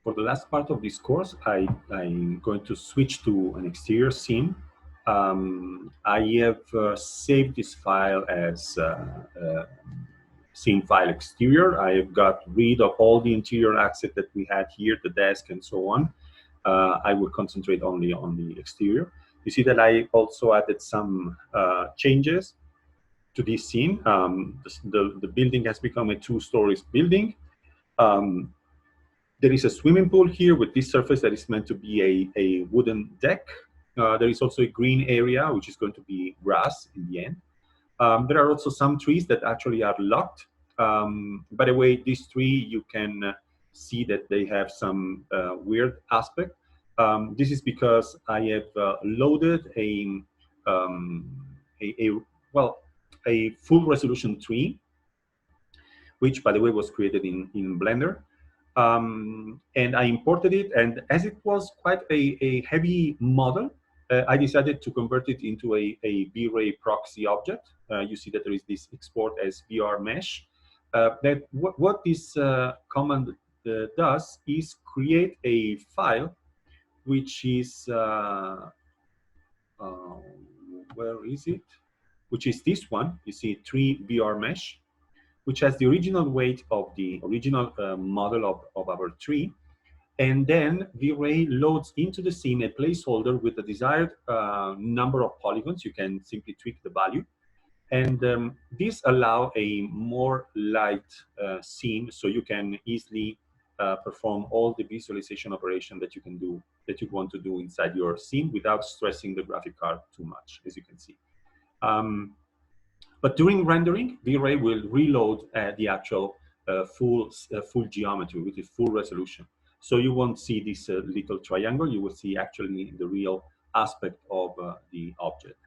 For the last part of this course, I'm going to switch to an exterior scene. I have saved this file as scene file exterior. I have got rid of all the interior assets that we had here, the desk and so on. I will concentrate only on the exterior. You see that I also added some changes to this scene. The building has become a 2-story building. There is a swimming pool here with this surface that is meant to be a wooden deck. There is also a green area, which is going to be grass in the end. There are also some trees that actually are locked. By the way, these three, you can see that they have some weird aspect. This is because I have loaded a full resolution tree, which, by the way, was created in Blender. And I imported it, and as it was quite a heavy model, I decided to convert it into a V-Ray proxy object. You see that there is this export as VR mesh. What this command does is create a file which is, where is it? Which is this one. You see 3 VR mesh, which has the original weight of the original model of our tree. And then V-Ray loads into the scene a placeholder with the desired number of polygons. You can simply tweak the value. And this allows a more light scene, so you can easily perform all the visualization operation that you can do, that you want to do inside your scene without stressing the graphic card too much, as you can see. But during rendering, V-Ray will reload the actual full geometry with the full resolution. So you won't see this little triangle. You will see actually the real aspect of the object.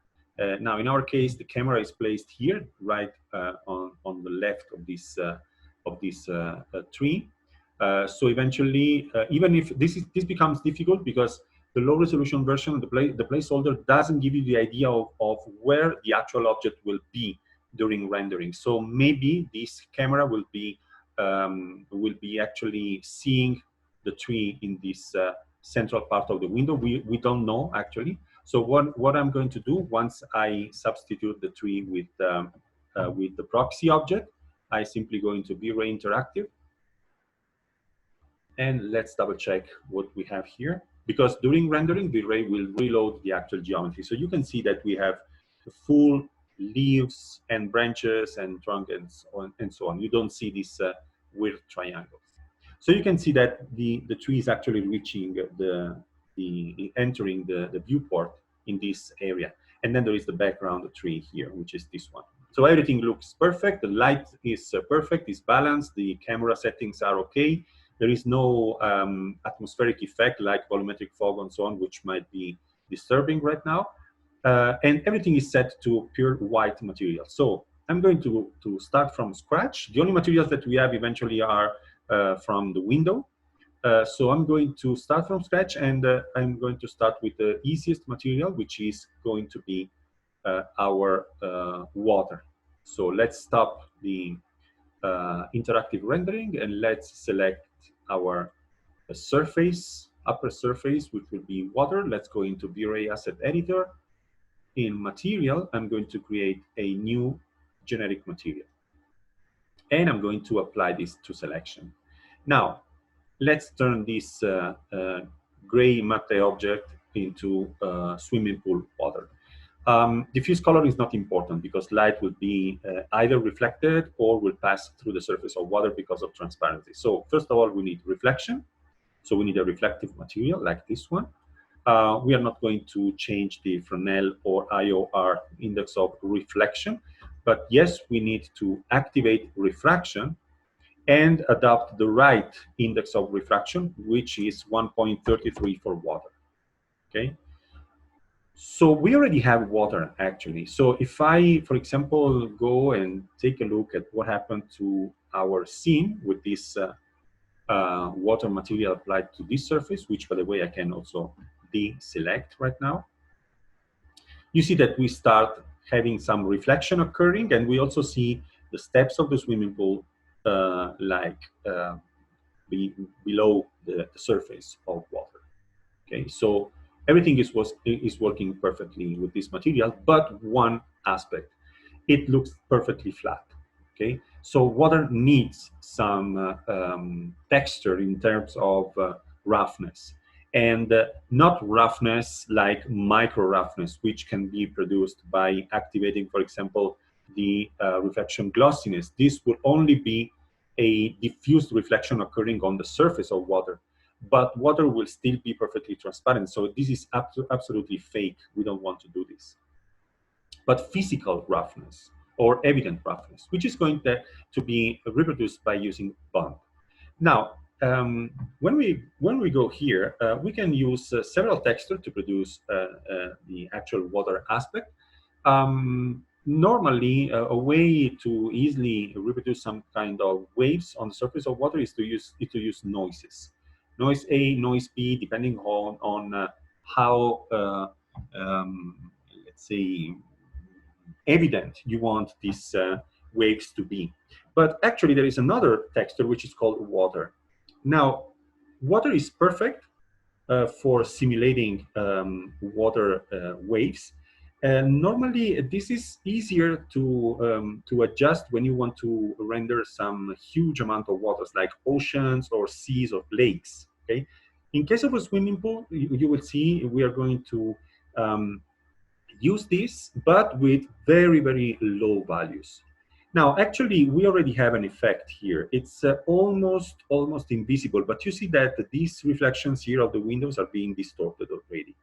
Now, in our case, the camera is placed here, right on the left of this tree. So eventually, even if this becomes difficult because the low resolution version, the placeholder doesn't give you the idea of where the actual object will be during rendering. So maybe this camera will be actually seeing the tree in this central part of the window. We don't know actually. So what I'm going to do once I substitute the tree with the proxy object, I simply go into V-Ray Interactive, and let's double check what we have here. Because during rendering, V-Ray will reload the actual geometry. So you can see that we have the full leaves and branches and trunk and so on. You don't see these weird triangles. So you can see that the tree is actually reaching entering the viewport in this area. And then there is the background tree here, which is this one. So everything looks perfect. The light is perfect, it's balanced. The camera settings are okay. There is no atmospheric effect like volumetric fog and so on, which might be disturbing right now. And everything is set to pure white material. So I'm going to start from scratch. The only materials that we have eventually are from the window. So I'm going to start from scratch, and I'm going to start with the easiest material, which is going to be our water. So let's stop the interactive rendering, and let's select our surface, upper surface, which will be water. Let's go into V-Ray Asset Editor. In material, I'm going to create a new generic material. And I'm going to apply this to selection. Now, let's turn this gray matte object into swimming pool water. Diffuse color is not important because light will be either reflected or will pass through the surface of water because of transparency. So first of all, we need reflection. So we need a reflective material like this one. We are not going to change the Fresnel or IOR index of reflection, but yes, we need to activate refraction and adopt the right index of refraction, which is 1.33 for water, okay? So we already have water, actually. So if I, for example, go and take a look at what happened to our scene with this water material applied to this surface, which, by the way, I can also deselect right now, you see that we start having some reflection occurring, and we also see the steps of the swimming pool below the surface of water. Okay, so everything is working perfectly with this material, but one aspect, it looks perfectly flat. Okay, so water needs some texture in terms of roughness, and not roughness like micro roughness, which can be produced by activating, for example, the reflection glossiness. This will only be a diffused reflection occurring on the surface of water, but water will still be perfectly transparent. So this is absolutely fake. We don't want to do this. But physical roughness or evident roughness, which is going to be reproduced by using bond. Now, when we go here, we can use several textures to produce the actual water aspect. Normally, a way to easily reproduce some kind of waves on the surface of water is to use noises, noise A, noise B, depending on how let's say evident you want these waves to be. But actually, there is another texture which is called water. Now, water is perfect for simulating water waves. And normally, this is easier to adjust when you want to render some huge amount of waters, like oceans or seas or lakes. Okay. In case of a swimming pool, you will see we are going to use this, but with very, very low values. Now, actually, we already have an effect here. It's almost invisible, but you see that these reflections here of the windows are being distorted already.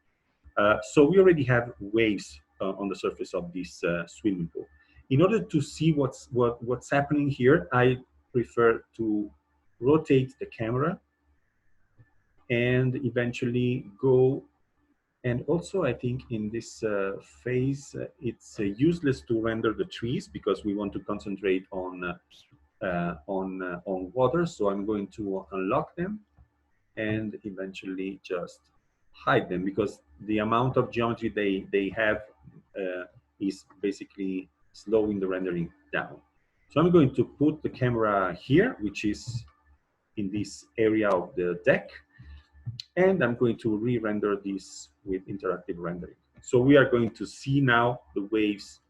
So we already have waves on the surface of this swimming pool. In order to see what's happening here, I prefer to rotate the camera and eventually go. And also, I think in this phase, it's useless to render the trees because we want to concentrate on water. So I'm going to unlock them and eventually just hide them because the amount of geometry they have is basically slowing the rendering down. So I'm going to put the camera here, which is in this area of the deck. And I'm going to re-render this with interactive rendering. So we are going to see now the waves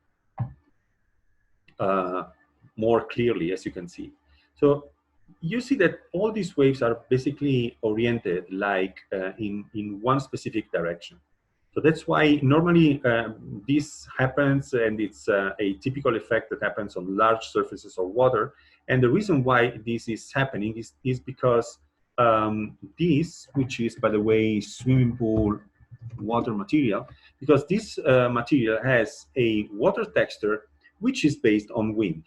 more clearly, as you can see. So you see that all these waves are basically oriented like in one specific direction. So that's why normally this happens, and it's a typical effect that happens on large surfaces of water. And the reason why this is happening is because this, which is, by the way, swimming pool water material, because this material has a water texture which is based on wind.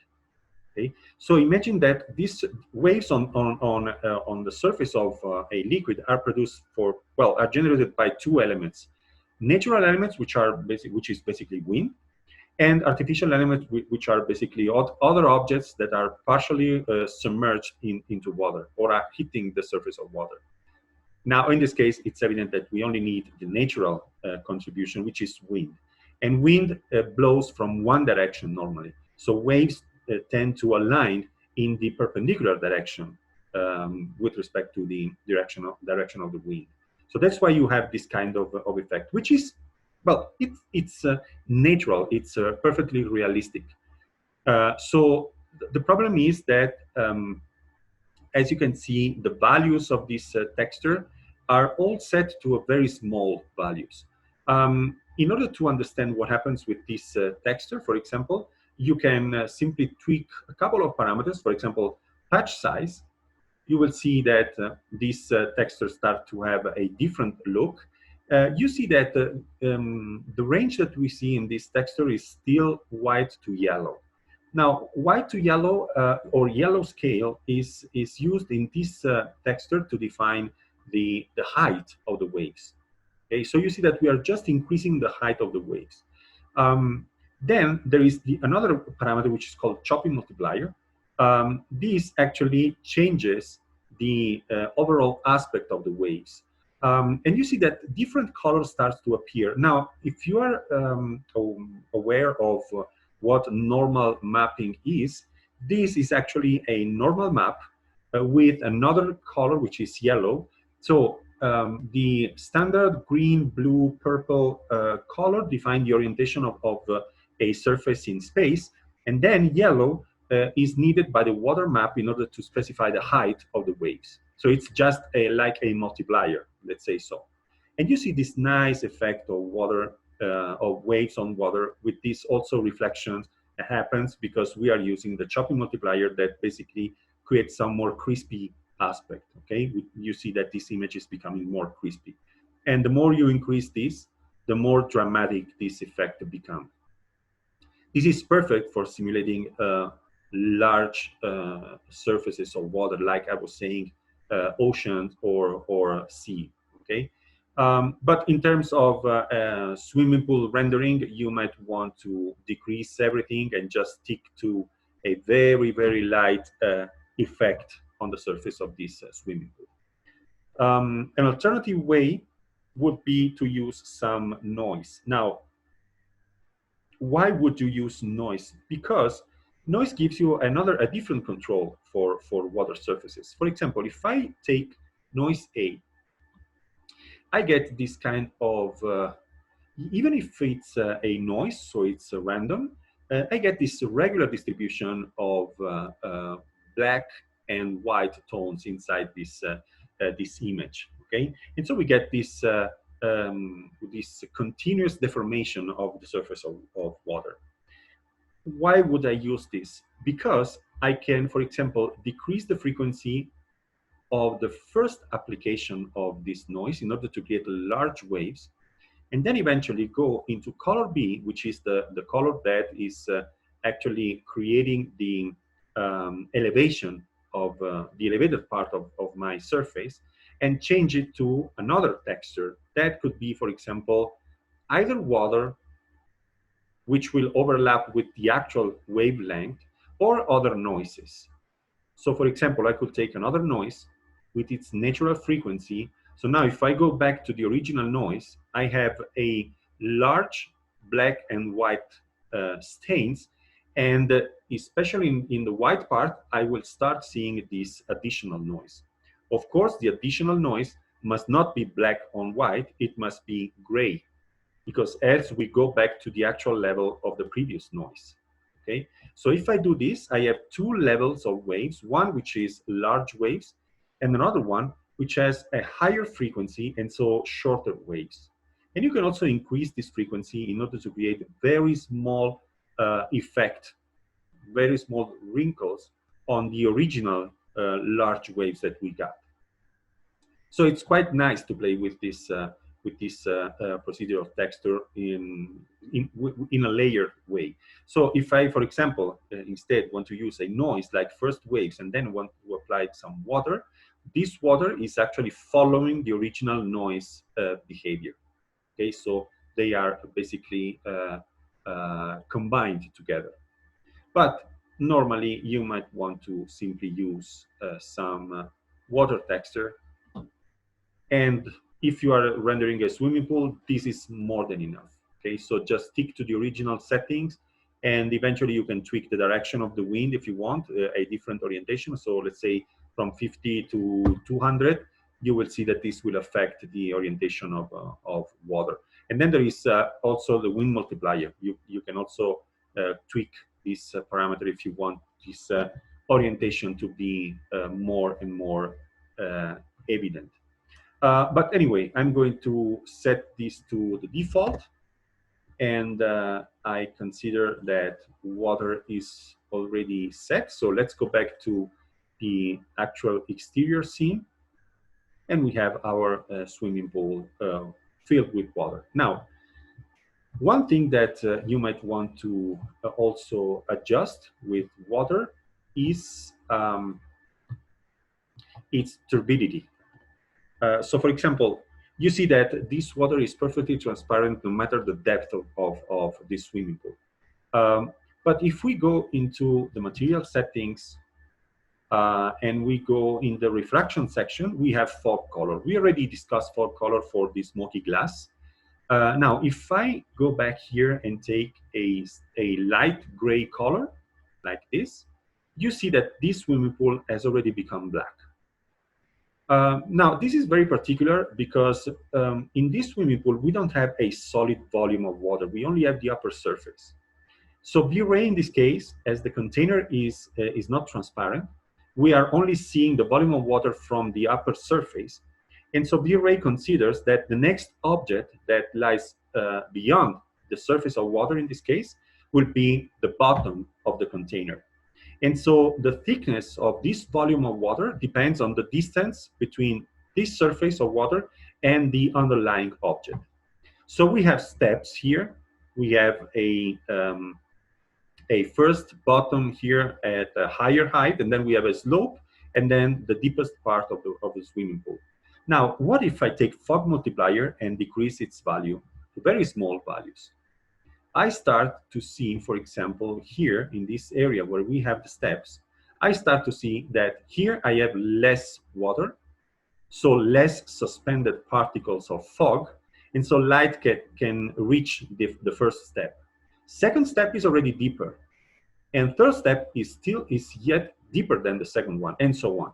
Okay, so imagine that these waves on the surface of a liquid are produced are generated by two elements: natural elements, which is basically wind, and artificial elements, which are basically other objects that are partially submerged into water or are hitting the surface of water. Now, in this case, it's evident that we only need the natural contribution, which is wind. And wind blows from one direction normally. So waves tend to align in the perpendicular direction with respect to the direction of the wind. So that's why you have this kind of effect, which is, well, it's natural. It's perfectly realistic. So the problem is that, as you can see, the values of this texture are all set to a very small values. In order to understand what happens with this texture, for example, you can simply tweak a couple of parameters. For example, patch size. You will see that these textures start to have a different look. You see that the range that we see in this texture is still white to yellow. Now, white to yellow or yellow scale is used in this texture to define the height of the waves. Okay, so you see that we are just increasing the height of the waves. Then there is another parameter which is called chopping multiplier. This actually changes the overall aspect of the waves. And you see that different colors start to appear. Now, if you are aware of what normal mapping is, this is actually a normal map with another color, which is yellow. So the standard green, blue, purple color define the orientation of a surface in space, and then yellow is needed by the water map in order to specify the height of the waves. So it's just like a multiplier, let's say so. And you see this nice effect of water, of waves on water, with this also reflections that happens because we are using the chopping multiplier that basically creates some more crispy aspect. Okay, you see that this image is becoming more crispy, and the more you increase this, the more dramatic this effect becomes. This is perfect for simulating large surfaces of water, like I was saying, oceans or sea. Okay, but in terms of swimming pool rendering, you might want to decrease everything and just stick to a very light effect on the surface of this swimming pool. An alternative way would be to use some noise. Now, why would you use noise? Because noise gives you a different control for water surfaces. For example, if I take noise A, I get this kind of, even if it's a noise, so it's random, I get this regular distribution of black and white tones inside this image, okay? And so we get this continuous deformation of the surface of water. Why would I use this? Because I can, for example, decrease the frequency of the first application of this noise in order to create large waves, and then eventually go into color B, which is the color that is actually creating the elevation of the elevated part of my surface, and change it to another texture that could be, for example, either water, which will overlap with the actual wavelength, or other noises. So for example, I could take another noise with its natural frequency. So now if I go back to the original noise, I have a large black and white stains, and especially in the white part, I will start seeing this additional noise. Of course, the additional noise must not be black on white, it must be gray, because else we go back to the actual level of the previous noise. Okay, so if I do this, I have two levels of waves, one which is large waves, and another one which has a higher frequency and so shorter waves. And you can also increase this frequency in order to create very small effect, very small wrinkles on the original large waves that we got. So it's quite nice to play with this procedure of texture in a layered way. So if I, for example, instead want to use a noise like first waves and then want to apply some water, this water is actually following the original noise behavior. Okay, so they are basically combined together. But normally you might want to simply use some water texture, and if you are rendering a swimming pool, this is more than enough. Okay, so just stick to the original settings, and eventually you can tweak the direction of the wind if you want a different orientation. So let's say from 50 to 200, you will see that this will affect the orientation of water. And then there is also the wind multiplier. You can also tweak this parameter if you want this orientation to be more and more evident. But anyway, I'm going to set this to the default, and I consider that water is already set. So let's go back to the actual exterior scene, and we have our swimming pool filled with water. Now, one thing that you might want to also adjust with water is its turbidity. So for example, you see that this water is perfectly transparent no matter the depth of this swimming pool. But if we go into the material settings and we go in the refraction section, we have fog color. We already discussed fog color for the smoky glass. Now, if I go back here and take a light gray color like this, you see that this swimming pool has already become black. Now, this is very particular because in this swimming pool, we don't have a solid volume of water. We only have the upper surface. So V-Ray in this case, as the container is not transparent, we are only seeing the volume of water from the upper surface. And so V-Ray considers that the next object that lies beyond the surface of water in this case will be the bottom of the container. And so the thickness of this volume of water depends on the distance between this surface of water and the underlying object. So we have steps here. We have a first bottom here at a higher height, and then we have a slope, and then the deepest part of the swimming pool. Now, what if I take fog multiplier and decrease its value to very small values? I start to see, for example, here in this area where we have the steps, I start to see that here I have less water, so less suspended particles of fog, and so light can reach the first step. Second step is already deeper, and third step is yet deeper than the second one, and so on.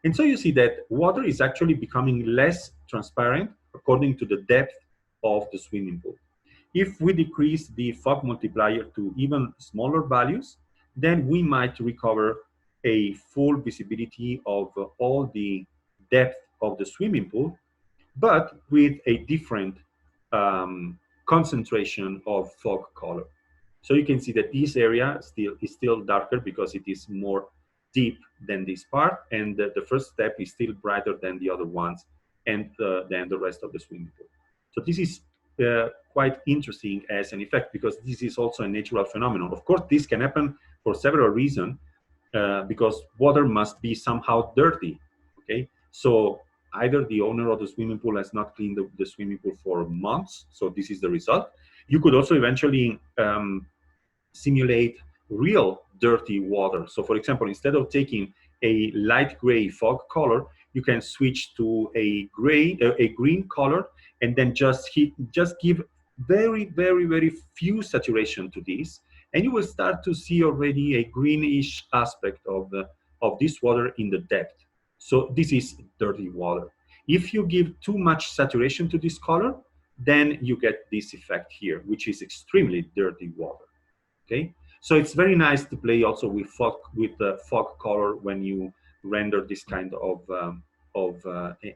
And so you see that water is actually becoming less transparent according to the depth of the swimming pool. If we decrease the fog multiplier to even smaller values, then we might recover a full visibility of all the depth of the swimming pool, but with a different concentration of fog color. So you can see that this area is still darker because it is more deep than this part, and the first step is still brighter than the other ones, and than the rest of the swimming pool. So this is quite interesting as an effect, because this is also a natural phenomenon. Of course, this can happen for several reasons, because water must be somehow dirty. Okay, so either the owner of the swimming pool has not cleaned the swimming pool for months, so this is the result. You could also eventually simulate real dirty water. So for example, instead of taking a light gray fog color, you can switch to a green color, and then just give very few saturation to this, and you will start to see already a greenish aspect of this water in the depth. So this is dirty water. If you give too much saturation to this color, then you get this effect here, which is extremely dirty water. Okay, so it's very nice to play also with fog color when you render this kind of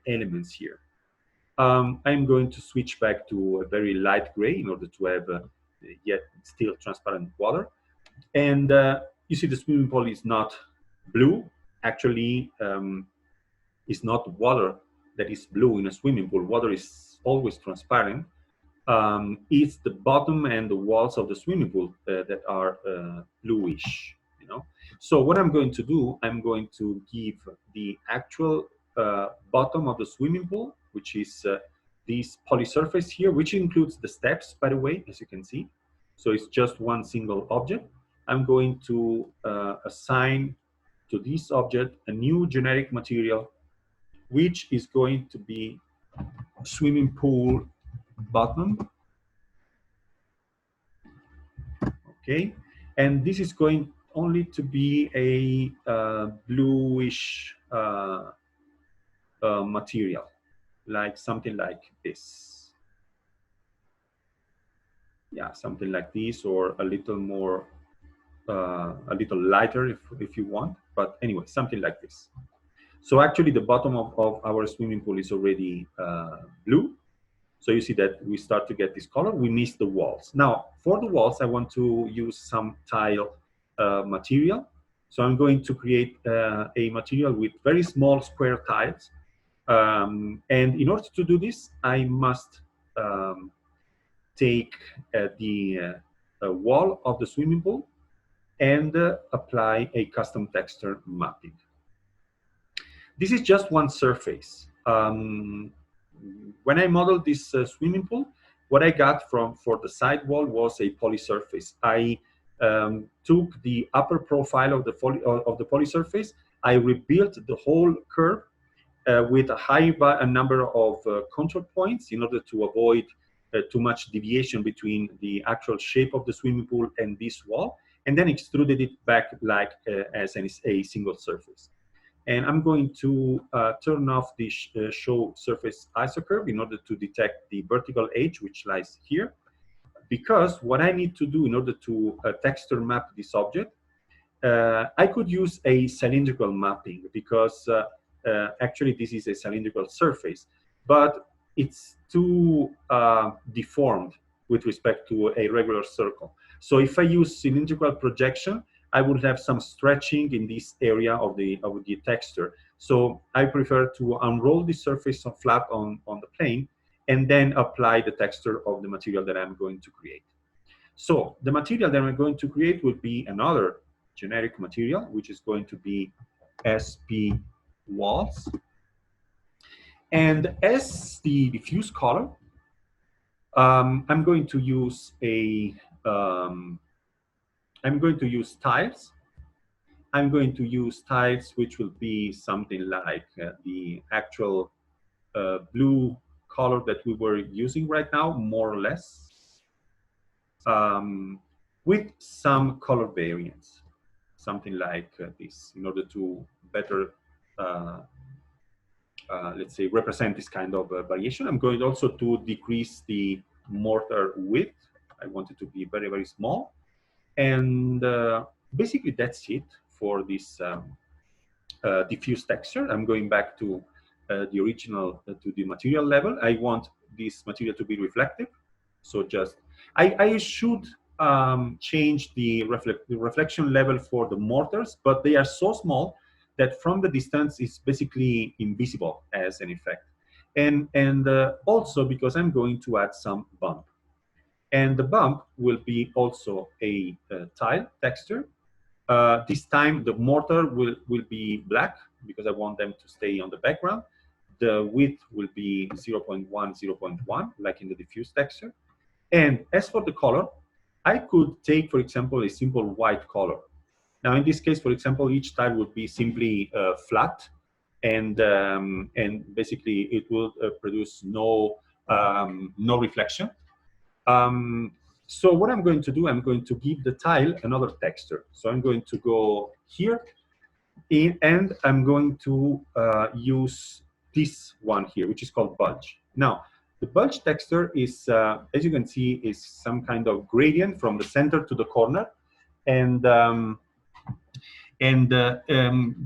elements here. I'm going to switch back to a very light gray in order to have yet still transparent water. And you see the swimming pool is not blue. Actually, it's not water that is blue in a swimming pool. Water is always transparent. It's the bottom and the walls of the swimming pool that are bluish. So what I'm going to do, I'm going to give the actual bottom of the swimming pool, which is this polysurface here, which includes the steps, by the way, as you can see. So it's just one single object. I'm going to assign to this object a new generic material, which is going to be swimming pool bottom. Okay, and this is going only to be a bluish material, like something like this. Yeah, something like this, or a little more, a little lighter if you want. But anyway, something like this. So actually, the bottom of our swimming pool is already blue. So you see that we start to get this color. We miss the walls. Now, for the walls, I want to use some tile material. So I'm going to create a material with very small square tiles. And in order to do this, I must take the wall of the swimming pool and apply a custom texture mapping. This is just one surface. When I modeled this swimming pool, what I got for the side wall was a polysurface. I took the upper profile of the polysurface. I rebuilt the whole curve with a high number of control points in order to avoid too much deviation between the actual shape of the swimming pool and this wall. and then extruded it back like as a single surface. And I'm going to turn off the show surface isocurve in order to detect the vertical edge which lies here, because what I need to do in order to texture map this object, I could use a cylindrical mapping, because actually this is a cylindrical surface, but it's too deformed with respect to a regular circle. So if I use cylindrical projection, I would have some stretching in this area of the texture. So I prefer to unroll the surface flat on the plane and then apply the texture of the material that I'm going to create. So the material that I'm going to create will be another generic material, which is going to be SP walls. And as the diffuse color, I'm going to use tiles. I'm going to use tiles which will be something like the actual blue color that we were using right now, more or less, with some color variance, something like this, in order to better, let's say, represent this kind of variation. I'm going also to decrease the mortar width. I want it to be very, very small. And basically, that's it for this diffuse texture. I'm going back to the original, to the material level. I want this material to be reflective. So just, I should change the reflection level for the mortars, but they are so small that from the distance it's basically invisible as an effect. And also because I'm going to add some bump. And the bump will be also a tile texture. This time the mortar will be black because I want them to stay on the background. The width will be 0.1, 0.1, like in the diffuse texture. And as for the color, I could take, for example, a simple white color. Now, in this case, for example, each tile would be simply flat, and basically it will produce no reflection. So what I'm going to do, I'm going to give the tile another texture. So I'm going to go here, and I'm going to use this one here, which is called bulge. Now, the bulge texture is, as you can see, is some kind of gradient from the center to the corner, and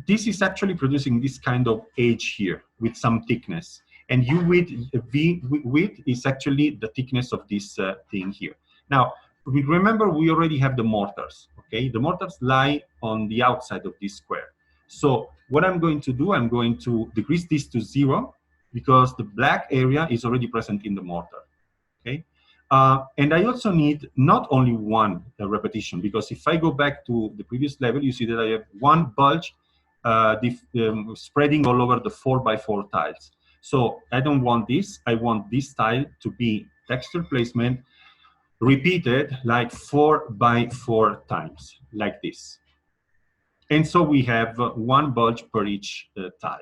this is actually producing this kind of edge here with some thickness. And U width, V width is actually the thickness of this thing here. Now, remember, we already have the mortars, okay? The mortars lie on the outside of this square. So what I'm going to do, I'm going to decrease this to 0 because the black area is already present in the mortar, okay? And I also need not only one repetition, because if I go back to the previous level, you see that I have one bulge spreading all over the 4x4 tiles. So I don't want this. I want this tile to be texture placement repeated like 4x4 times, like this. And so we have one bulge per each tile.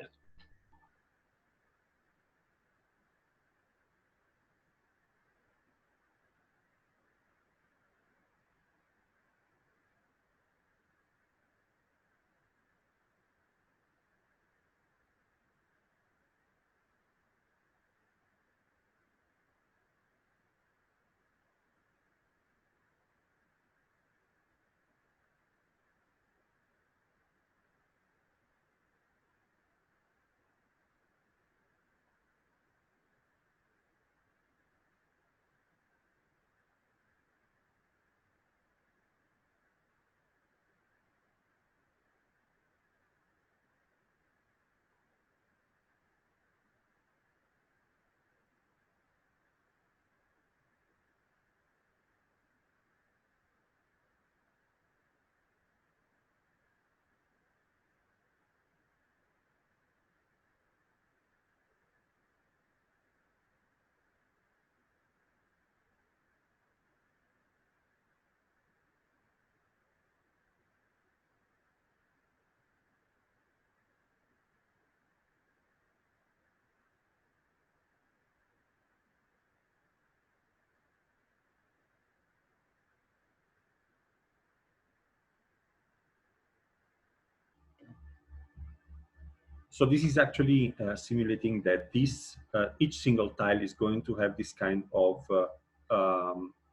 So this is actually simulating that this each single tile is going to have this kind of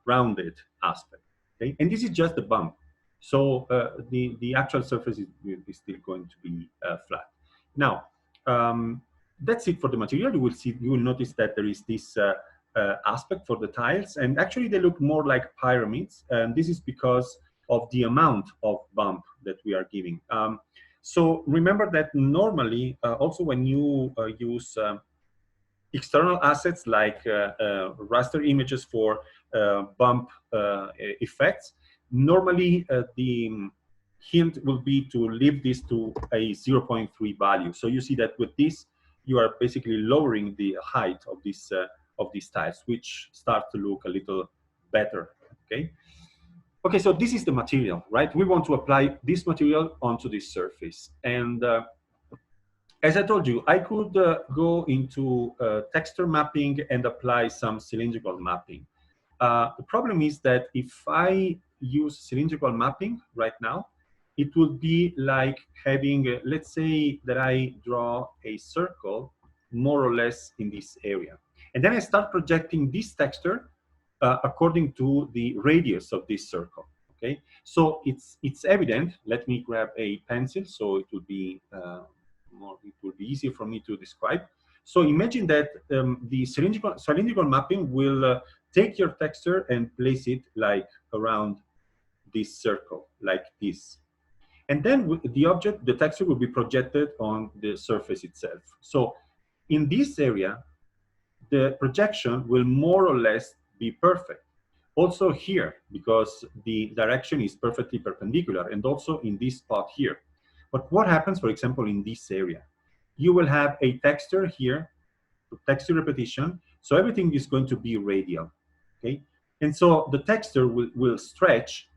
rounded aspect. Okay, and this is just the bump. So the actual surface is still going to be flat. Now that's it for the material. You will notice that there is this aspect for the tiles, and actually they look more like pyramids. And this is because of the amount of bump that we are giving. So remember that normally, also when you use external assets like raster images for bump effects, normally the hint will be to leave this to a 0.3 value. So you see that with this, you are basically lowering the height of these tiles, which start to look a little better. Okay. Okay, so this is the material, right? We want to apply this material onto this surface. And as I told you, I could go into texture mapping and apply some cylindrical mapping. The problem is that if I use cylindrical mapping right now, it would be like having, let's say that I draw a circle more or less in this area. And then I start projecting this texture according to the radius of this circle. Okay, so it's evident. Let me grab a pencil so it will be easier for me to describe. So imagine that the cylindrical mapping will take your texture and place it like around this circle, like this. And then the texture will be projected on the surface itself. So in this area, the projection will more or less be perfect. Also here, because the direction is perfectly perpendicular, and also in this spot here. But what happens, for example, in this area? You will have a texture here, texture repetition, so everything is going to be radial, okay? And so the texture will stretch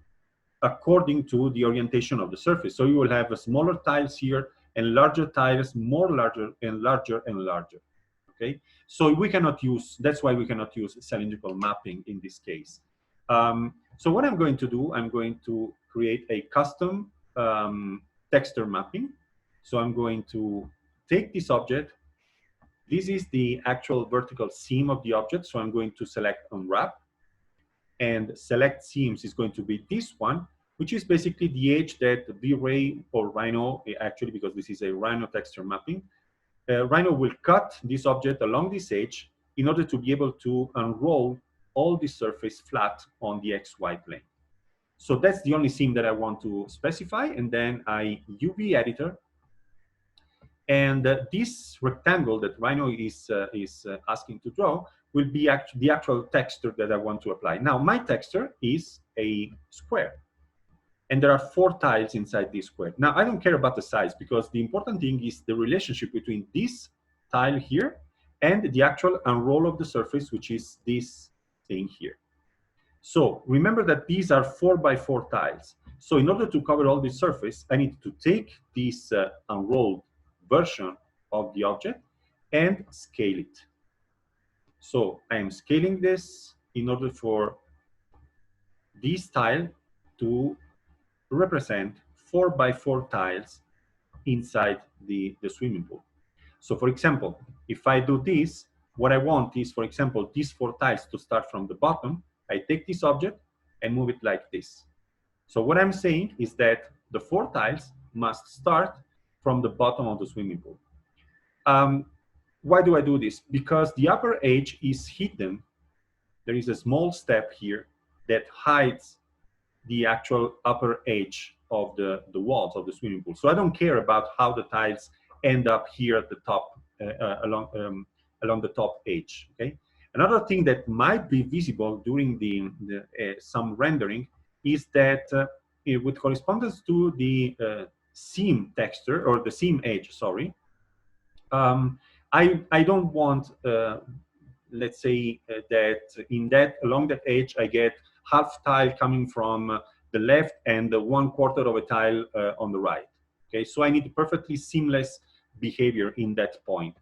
according to the orientation of the surface. So you will have smaller tiles here and larger tiles, more larger and larger and larger. Okay, so we cannot use, that's why we cannot use cylindrical mapping in this case. So what I'm going to do, I'm going to create a custom texture mapping. So I'm going to take this object. This is the actual vertical seam of the object. So I'm going to select unwrap, and select seams is going to be this one, which is basically the edge that V-Ray or Rhino, actually, because this is a Rhino texture mapping, Rhino will cut this object along this edge in order to be able to unroll all the surface flat on the XY plane. So that's the only seam that I want to specify, and then I UV editor, and this rectangle that Rhino is asking to draw will be the actual texture that I want to apply. Now my texture is a square, and there are 4 tiles inside this square. Now, I don't care about the size, because the important thing is the relationship between this tile here and the actual unroll of the surface, which is this thing here. So remember that these are 4x4 tiles. So in order to cover all this surface, I need to take this unrolled version of the object and scale it. So I am scaling this in order for this tile to represent 4x4 tiles inside the swimming pool. So for example, if I do this, what I want is, for example, these 4 tiles to start from the bottom. I take this object and move it like this. So what I'm saying is that the 4 tiles must start from the bottom of the swimming pool. Why do I do this? Because the upper edge is hidden. There is a small step here that hides the actual upper edge of the walls of the swimming pool. So I don't care about how the tiles end up here at the top, along the top edge. Okay. Another thing that might be visible during some rendering is that with correspondence to the seam texture, or the seam edge, sorry, I don't want, let's say that along that edge I get half tile coming from the left and 1/4 of a tile on the right. Okay, so I need perfectly seamless behavior in that point.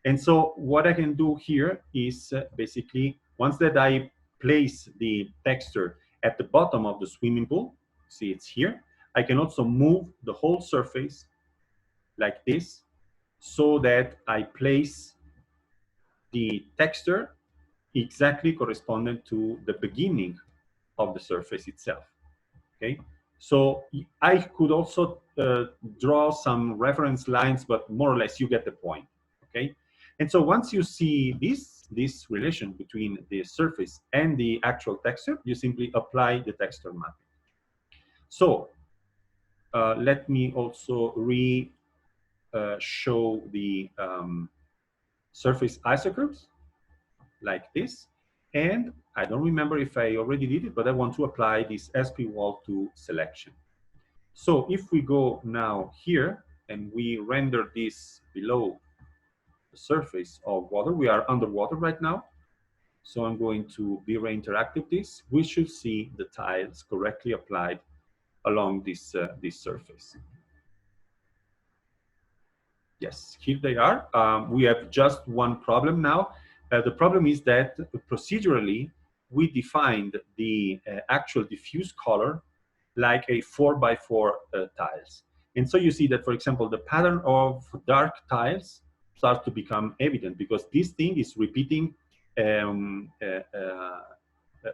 And so what I can do here is basically, once that I place the texture at the bottom of the swimming pool, see it's here, I can also move the whole surface like this so that I place the texture exactly corresponding to the beginning of the surface itself. Okay, so I could also draw some reference lines, but more or less you get the point. Okay, and so once you see this relation between the surface and the actual texture, you simply apply the texture mapping. So let me also show the surface isocurves like this. And I don't remember if I already did it, but I want to apply this SP-Wall to selection. So if we go now here and we render this below the surface of water, we are underwater right now. So I'm going to V-Ray interactive this. We should see the tiles correctly applied along this, this surface. Yes, here they are. We have just one problem now. The problem is that procedurally, we defined the actual diffuse color like a 4x4 tiles. And so you see that, for example, the pattern of dark tiles starts to become evident because this thing is repeating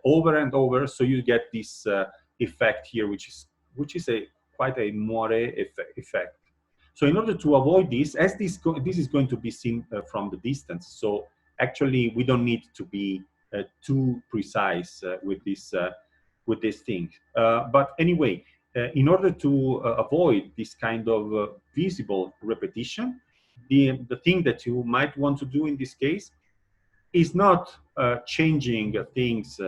over and over. So you get this effect here, which is a quite a moire effect. So in order to avoid this, as this is going to be seen from the distance, so actually we don't need to be too precise with this thing. But anyway, in order to avoid this kind of visible repetition, the thing that you might want to do in this case is not changing things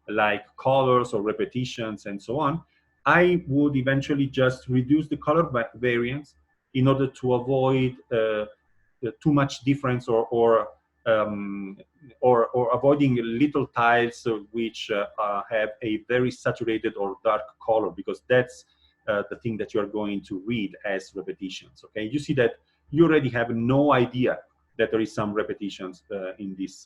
like colors or repetitions and so on. I would eventually just reduce the color variance in order to avoid too much difference or avoiding little tiles which have a very saturated or dark color, because that's the thing that you're going to read as repetitions. Okay, you see that you already have no idea that there is some repetitions in this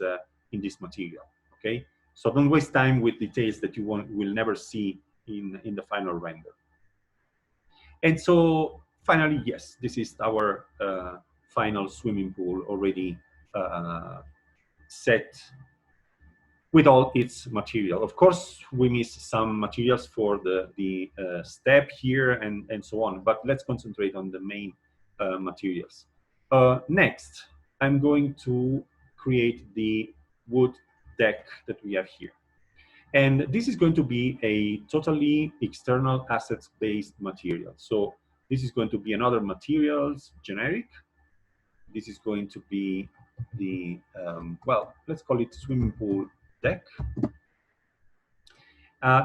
material. Okay, so don't waste time with details that you will never see in the final render. And so finally, yes, this is our final swimming pool already set with all its material. Of course, we miss some materials for the step here and so on, but let's concentrate on the main materials. Next, I'm going to create the wood deck that we have here. And this is going to be a totally external assets-based material. So this is going to be another materials generic. This is going to be the, well, let's call it swimming pool deck.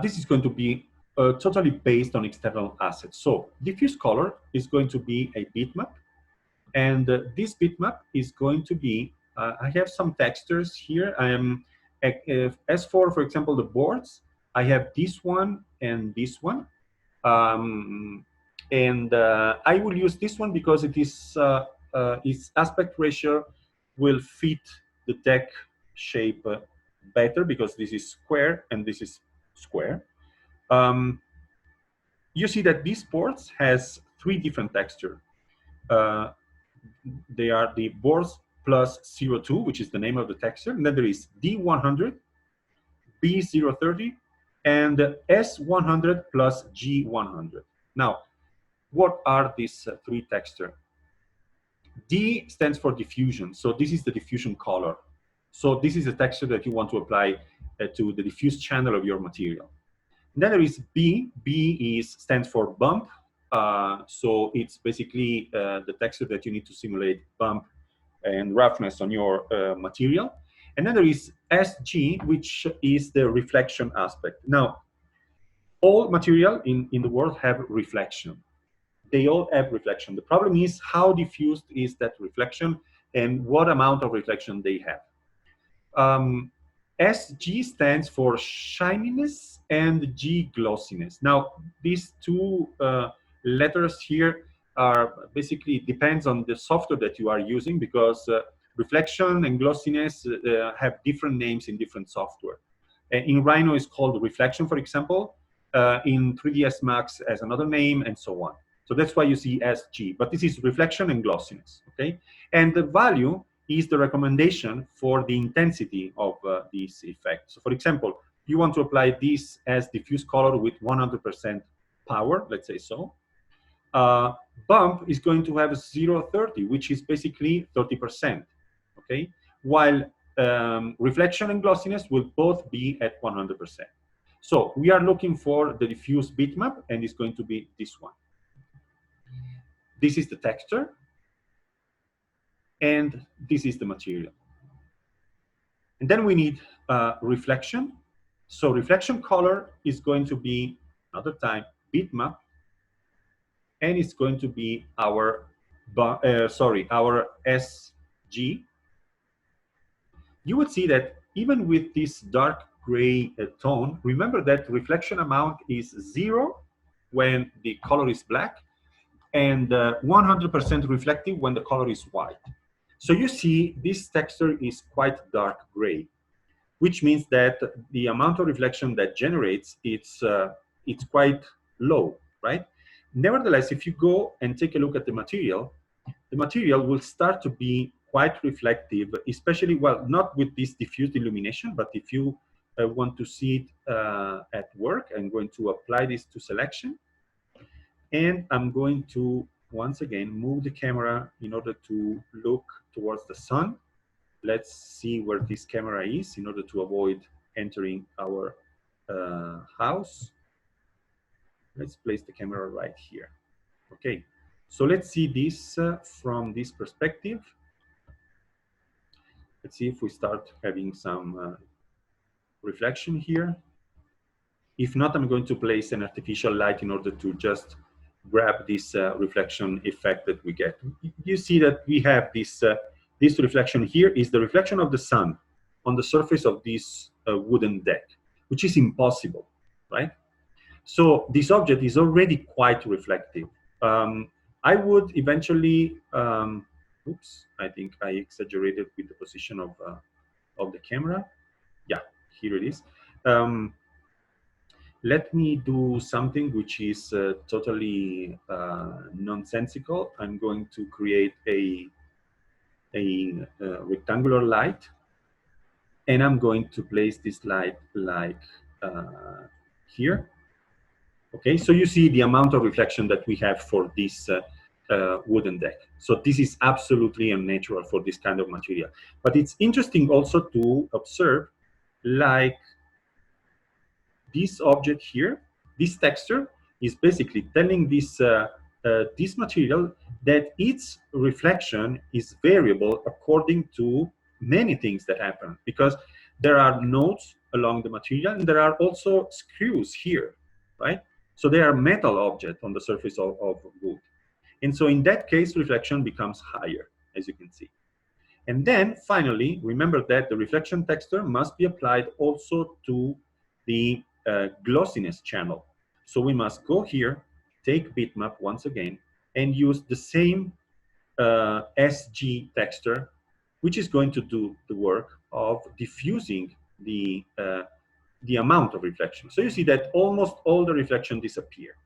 This is going to be totally based on external assets. So diffuse color is going to be a bitmap. And this bitmap is going to be, I have some textures here. As for example, the boards, I have this one and this one. And I will use this one because it is its aspect ratio will fit the deck shape better, because this is square and this is square. You see that these boards has 3 different textures. They are the boards plus 02, which is the name of the texture, and then there is D100, B030, and S100 plus G100. Now, what are these 3 textures? D stands for diffusion, so this is the diffusion color. So this is a texture that you want to apply to the diffuse channel of your material. And then there is B. B stands for bump. So it's basically the texture that you need to simulate bump and roughness on your material. And then there is SG, which is the reflection aspect. Now, all material in the world have reflection. They all have reflection. The problem is how diffused is that reflection and what amount of reflection they have. SG stands for shininess and G glossiness. Now, these 2 letters here are basically depends on the software that you are using, because reflection and glossiness have different names in different software. In Rhino is called reflection, for example. In 3ds Max as another name, and so on. So that's why you see SG, but this is reflection and glossiness, okay? And the value is the recommendation for the intensity of this effect. So for example, you want to apply this as diffuse color with 100% power, let's say so. Bump is going to have 0.30, which is basically 30%, okay? While reflection and glossiness will both be at 100%. So we are looking for the diffuse bitmap, and it's going to be this one. This is the texture, and this is the material. And then we need reflection. So reflection color is going to be, another time, bitmap, and it's going to be our SG. You would see that even with this dark gray tone, remember that reflection amount is 0 when the color is black, and 100% reflective when the color is white. So you see this texture is quite dark gray, which means that the amount of reflection that generates, it's quite low, right? Nevertheless, if you go and take a look at the material will start to be quite reflective, especially, well, not with this diffused illumination, but if you want to see it at work, I'm going to apply this to selection. And I'm going to, once again, move the camera in order to look towards the sun. Let's see where this camera is in order to avoid entering our house. Let's place the camera right here. Okay, so let's see this from this perspective. Let's see if we start having some reflection here. If not, I'm going to place an artificial light in order to just grab this reflection effect that we get. You see that we have this, this reflection here is the reflection of the sun on the surface of this wooden deck, which is impossible, right? So this object is already quite reflective. I would eventually, oops, I think I exaggerated with the position of the camera. Yeah, here it is. Let me do something which is totally nonsensical. I'm going to create a rectangular light, and I'm going to place this light like here. Okay, so you see the amount of reflection that we have for this wooden deck. So this is absolutely unnatural for this kind of material. But it's interesting also to observe, like, this object here, this texture is basically telling this this material that its reflection is variable according to many things that happen, because there are nodes along the material and there are also screws here, right? So they are metal objects on the surface of wood. And so in that case, reflection becomes higher, as you can see. And then finally, remember that the reflection texture must be applied also to the glossiness channel. So we must go here, take bitmap once again, and use the same SG texture, which is going to do the work of diffusing the amount of reflection. So you see that almost all the reflection disappear,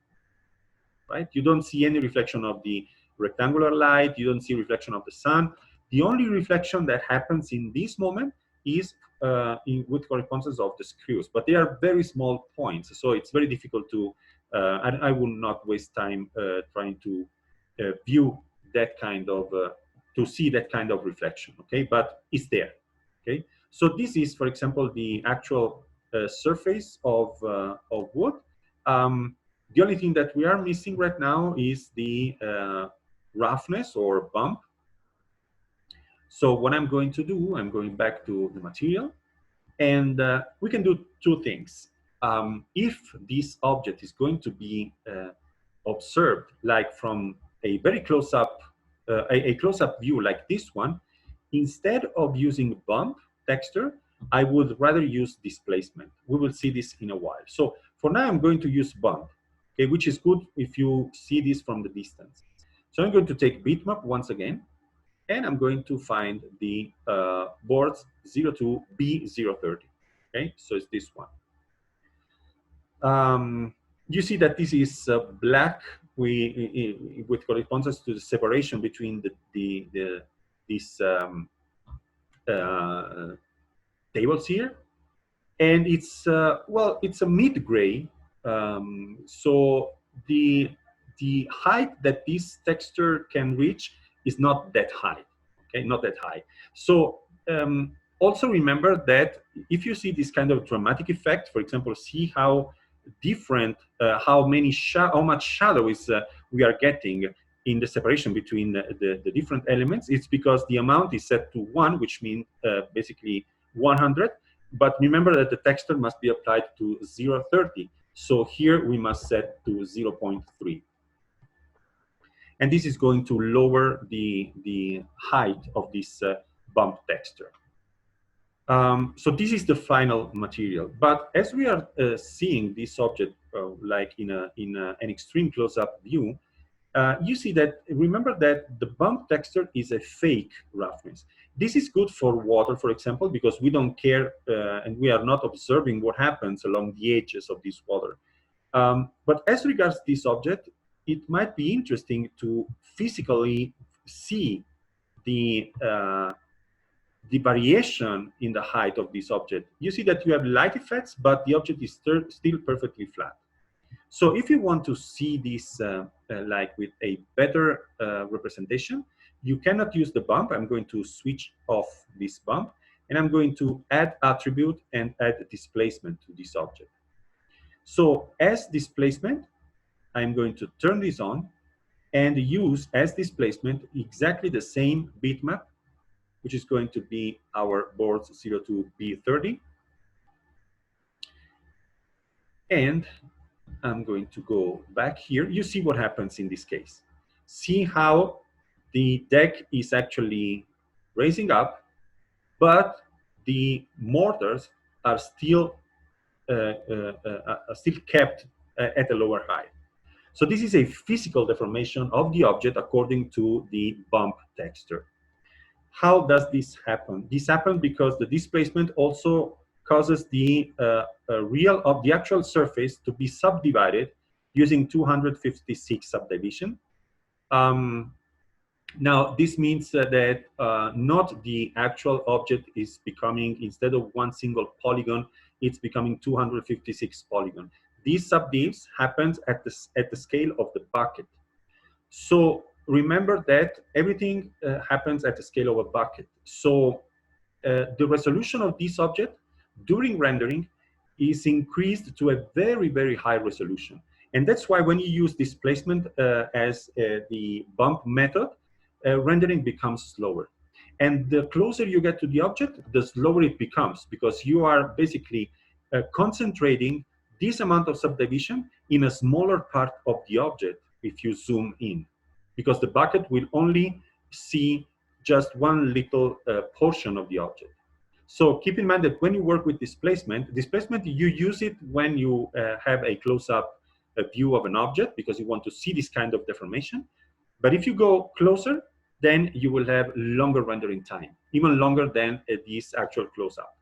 right? You don't see any reflection of the rectangular light, you don't see reflection of the sun. The only reflection that happens in this moment is with correspondences of the screws, but they are very small points, so it's very difficult to, I will not waste time trying to view that kind of, to see that kind of reflection, okay? But it's there, okay? So this is, for example, the actual surface of wood. The only thing that we are missing right now is the roughness or bump. So what I'm going to do, I'm going back to the material, and we can do two things. If this object is going to be observed like from a very close-up, a close-up view like this one, instead of using bump texture, I would rather use displacement. We will see this in a while. So for now, I'm going to use bump, okay, which is good if you see this from the distance. So I'm going to take bitmap once again, and I'm going to find the boards 02B030. Okay, so it's this one. You see that this is black which corresponds to the separation between these tables here, and it's well, it's a mid gray. So the height that this texture can reach is not that high. Okay, not that high. So also remember that if you see this kind of dramatic effect, for example, see how different, how much shadow is we are getting in the separation between the different elements. It's because the amount is set to 1, which means basically 100. But remember that the texture must be applied to 0.30. So here we must set to 0.3. And this is going to lower the height of this bump texture. So this is the final material. But as we are seeing this object like in an extreme close-up view, you see that, remember that the bump texture is a fake roughness. This is good for water, for example, because we don't care and we are not observing what happens along the edges of this water. But as regards this object, it might be interesting to physically see the variation in the height of this object. You see that you have light effects, but the object is still perfectly flat. So if you want to see this like with a better representation, you cannot use the bump. I'm going to switch off this bump, and I'm going to add attribute and add displacement to this object. So as displacement, I'm going to turn this on and use as displacement exactly the same bitmap, which is going to be our boards 02B30. And I'm going to go back here. You see what happens in this case. See how the deck is actually raising up, but the mortars are still kept at a lower height. So this is a physical deformation of the object according to the bump texture. How does this happen? This happens because the displacement also causes the actual surface to be subdivided using 256 subdivision. Now, this means that not the actual object is becoming, instead of one single polygon, it's becoming 256 polygon. These subdivs happens at the scale of the bucket. So remember that everything happens at the scale of a bucket. So the resolution of this object during rendering is increased to a very, very high resolution. And that's why when you use displacement as the bump method, rendering becomes slower. And the closer you get to the object, the slower it becomes, because you are basically concentrating this amount of subdivision in a smaller part of the object if you zoom in, because the bucket will only see just one little portion of the object. So keep in mind that when you work with displacement, you use it when you have a close-up view of an object, because you want to see this kind of deformation. But if you go closer, then you will have longer rendering time, even longer than this actual close-up.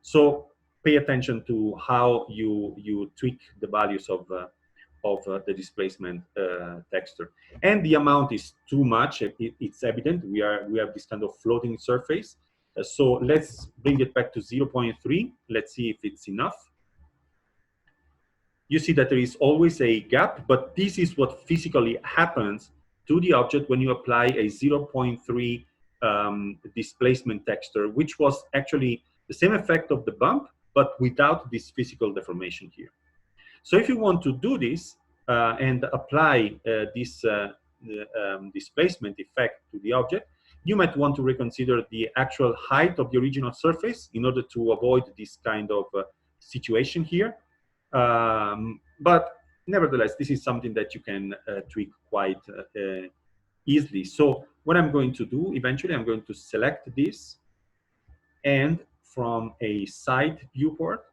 So pay attention to how you tweak the values of the displacement texture. And the amount is too much. It's evident. We have this kind of floating surface. So let's bring it back to 0.3. Let's see if it's enough. You see that there is always a gap, but this is what physically happens to the object when you apply a 0.3 displacement texture, which was actually the same effect of the bump, but without this physical deformation here. So if you want to do this and apply this displacement effect to the object, you might want to reconsider the actual height of the original surface in order to avoid this kind of situation here. But nevertheless, this is something that you can tweak quite easily. So what I'm going to do, eventually, I'm going to select this, and from a side viewport,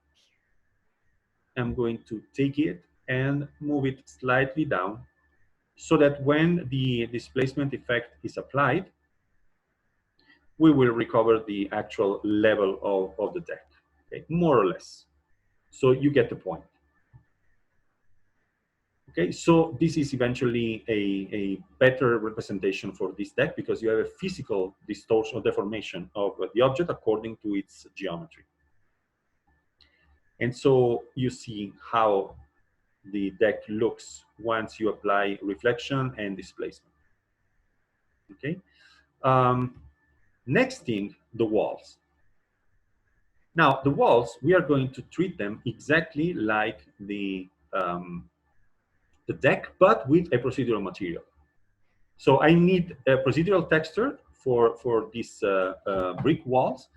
I'm going to take it and move it slightly down so that when the displacement effect is applied, we will recover the actual level of the deck, okay? More or less. So you get the point. Okay, so this is eventually a better representation for this deck because you have a physical distortion or deformation of the object according to its geometry. And so you see how the deck looks once you apply reflection and displacement. Okay. Next thing, the walls. Now, the walls, we are going to treat them exactly like the deck, but with a procedural material. So I need a procedural texture for these brick walls,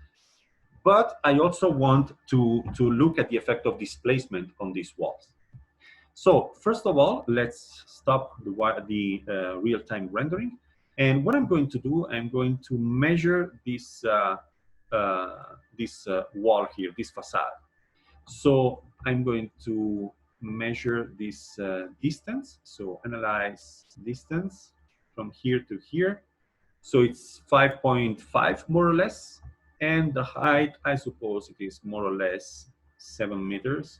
but I also want to look at the effect of displacement on these walls. So first of all, let's stop the real-time rendering. And what I'm going to do, I'm going to measure this wall here, this facade. So I'm going to measure this distance. So analyze distance from here to here. So it's 5.5 more or less. And the height, I suppose it is more or less 7 meters.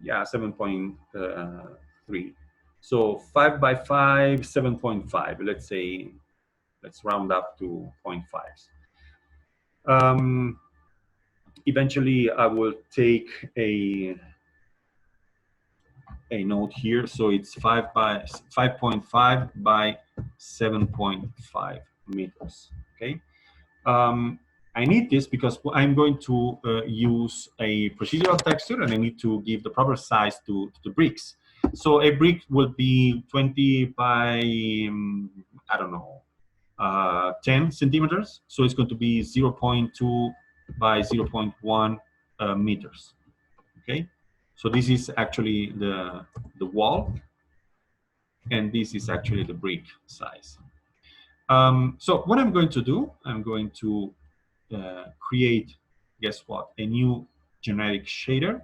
Yeah, 7.3. So 5 by 5, 7.5. Let's say, let's round up to 0.5s. Eventually, I will take a note here. So it's 5.5 by 7.5 meters. Okay. I need this because I'm going to use a procedural texture and I need to give the proper size to the bricks. So a brick will be 20 by, I don't know, 10 centimeters. So it's going to be 0.2 by 0.1 meters. Okay. So this is actually the wall, and this is actually the brick size. So what I'm going to do, I'm going to create, guess what, a new generic shader,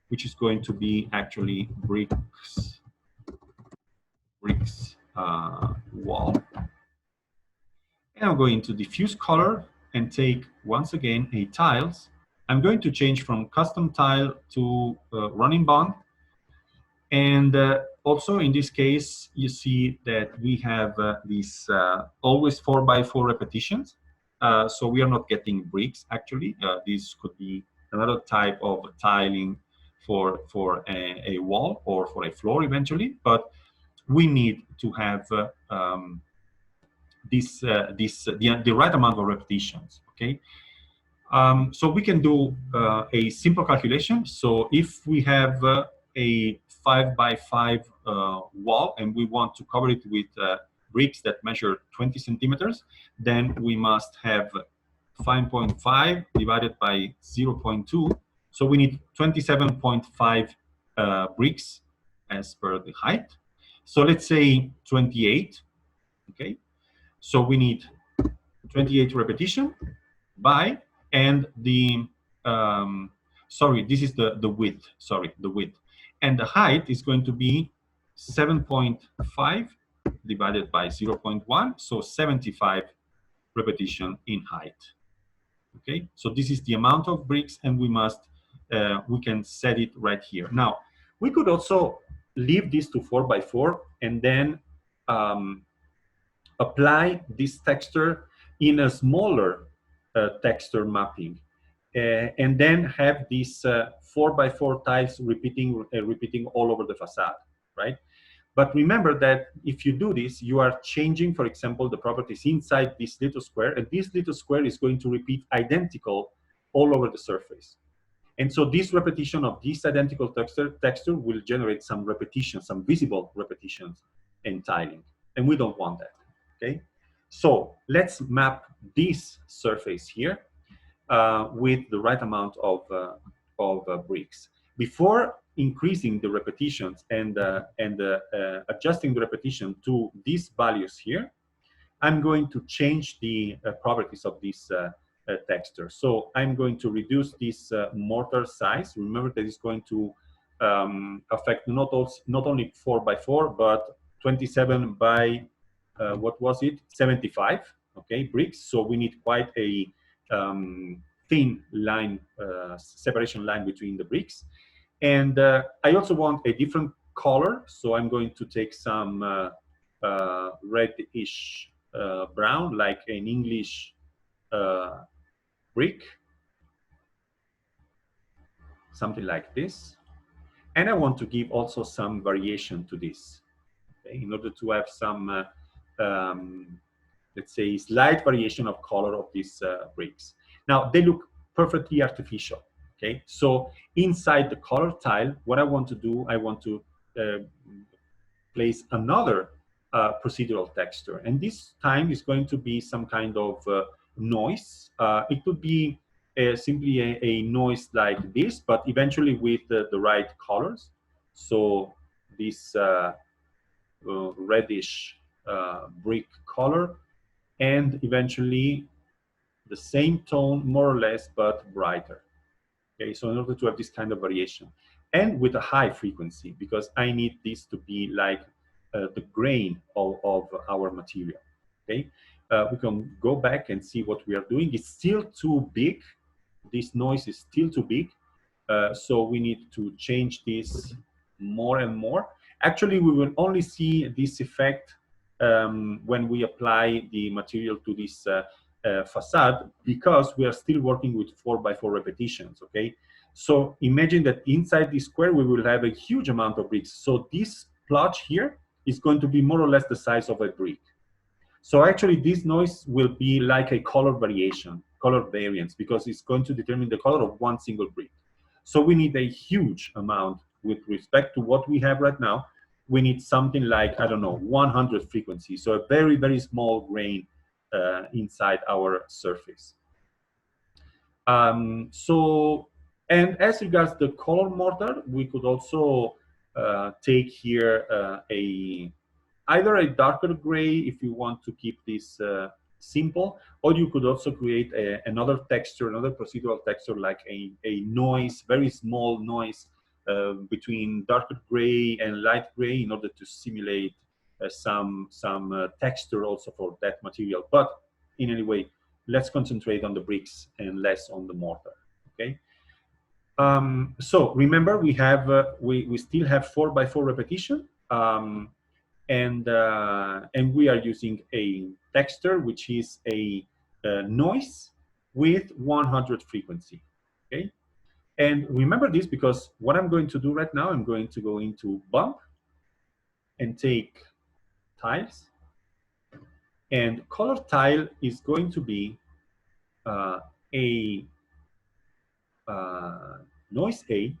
which is going to be actually bricks wall. And I'm going to diffuse color and take, once again, a tiles. I'm going to change from custom tile to running bond. And also in this case, you see that we have these always 4x4 repetitions. So we are not getting bricks, actually. This could be another type of tiling for a wall or for a floor eventually. But we need to have the right amount of repetitions, okay? So we can do a simple calculation. So if we have a 5 by 5 wall and we want to cover it with bricks that measure 20 centimeters, then we must have 5.5 divided by 0.2. So we need 27.5 bricks as per the height. So let's say 28, okay? So we need 28 repetition by, and the, sorry, this is the width, sorry, the width. And the height is going to be 7.5 divided by 0.1, so 75 repetition in height. Okay, so this is the amount of bricks, and we can set it right here. Now, we could also leave this to 4x4 and then apply this texture in a smaller texture mapping, and then have these 4x4 tiles repeating all over the facade, right? But remember that if you do this, you are changing, for example, the properties inside this little square, and this little square is going to repeat identical all over the surface. And so this repetition of this identical texture will generate some repetition, some visible repetitions in tiling, and we don't want that, okay? So let's map this surface here with the right amount of bricks. Before increasing the repetitions and adjusting the repetition to these values here, I'm going to change the properties of this texture. So I'm going to reduce this mortar size. Remember that it's going to affect not only 4x4, but 27 by, what was it, 75, okay, bricks. So we need quite a thin line, separation line between the bricks. And I also want a different color, so I'm going to take some reddish brown, like an English brick, something like this. And I want to give also some variation to this, okay, in order to have some, let's say, slight variation of color of these bricks. Now, they look perfectly artificial, okay? So inside the color tile, what I want to do, I want to uh, place another procedural texture. And this time is going to be some kind of noise. It could be simply a noise like this, but eventually with the right colors. So this reddish brick color, and eventually the same tone, more or less, but brighter. Okay, so in order to have this kind of variation, and with a high frequency, because I need this to be like the grain of our material. Okay, we can go back and see what we are doing. It's still too big. This noise is still too big, so we need to change this more and more. Actually, we will only see this effect when we apply the material to this facade, because we are still working with 4x4 repetitions, okay? So imagine that inside this square, we will have a huge amount of bricks. So this plot here is going to be more or less the size of a brick. So actually this noise will be like a color variation, color variance, because it's going to determine the color of one single brick. So we need a huge amount with respect to what we have right now. We need something like, I don't know, 100 frequency. So a very, very small grain inside our surface. And as regards the color mortar, we could also take here either a darker gray if you want to keep this simple, or you could also create another texture, another procedural texture, like a noise, very small noise between darker gray and light gray, in order to simulate some texture also for that material. But in any way, let's concentrate on the bricks and less on the mortar. Okay. So remember, we have we still have 4x4 repetition. And we are using a texture which is a noise with 100 frequency. Okay, and remember this, because what I'm going to do right now, I'm going to go into bump and take tiles, and color tile is going to be a noise A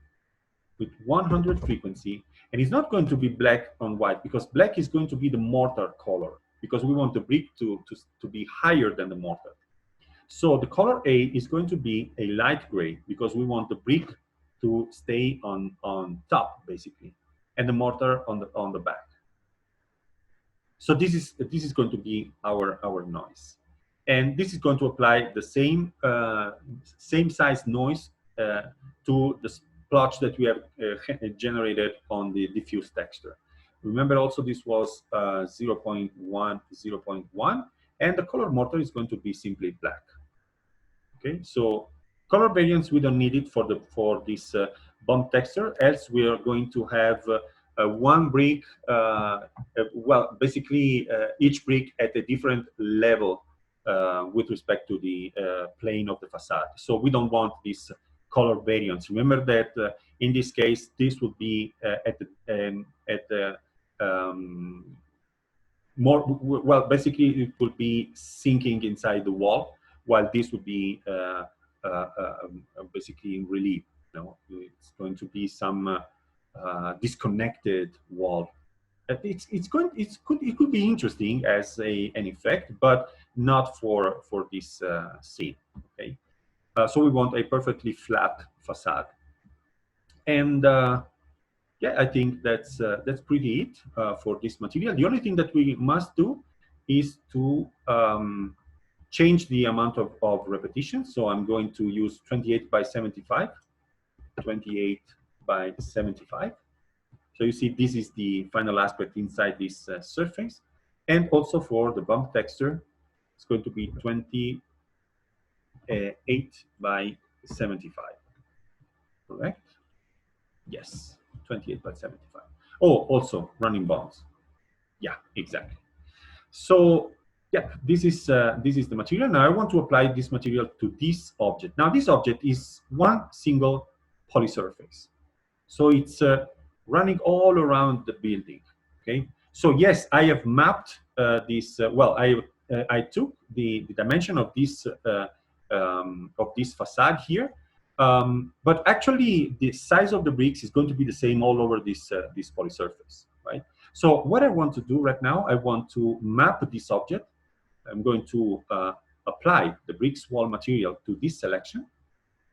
with 100 frequency, and it's not going to be black on white, because black is going to be the mortar color, because we want the brick to be higher than the mortar. So the color A is going to be a light gray, because we want the brick to stay on top, basically, and the mortar on the back. So this is going to be our noise, and this is going to apply the same same size noise to the splotch that we have generated on the diffuse texture. Remember also, this was 0.1, 0.1, and the color mortar is going to be simply black. Okay, so color variance, we don't need it for this bump texture, else we are going to have one brick, well, basically each brick at a different level with respect to the plane of the facade. So we don't want this color variance. Remember that in this case, this would be at the more, well, basically it would be sinking inside the wall, while this would be basically in relief. You know, it's going to be some disconnected wall. It could be interesting as an effect, but not for this scene. Okay, so we want a perfectly flat facade, and yeah, I think that's pretty it for this material. The only thing that we must do is to change the amount of repetition. So I'm going to use 28 by 75, 28 by 75. So you see, this is the final aspect inside this surface. And also for the bump texture, it's going to be 28 by 75, correct? Yes, 28 by 75. Oh, also running bonds. Yeah, exactly. So yeah, this is the material. Now I want to apply this material to this object. Now this object is one single polysurface. So it's running all around the building. Okay. So yes, I have mapped this. Well, I took the dimension of this facade here, but actually the size of the bricks is going to be the same all over this polysurface, right? So what I want to do right now, I want to map this object. I'm going to apply the bricks wall material to this selection.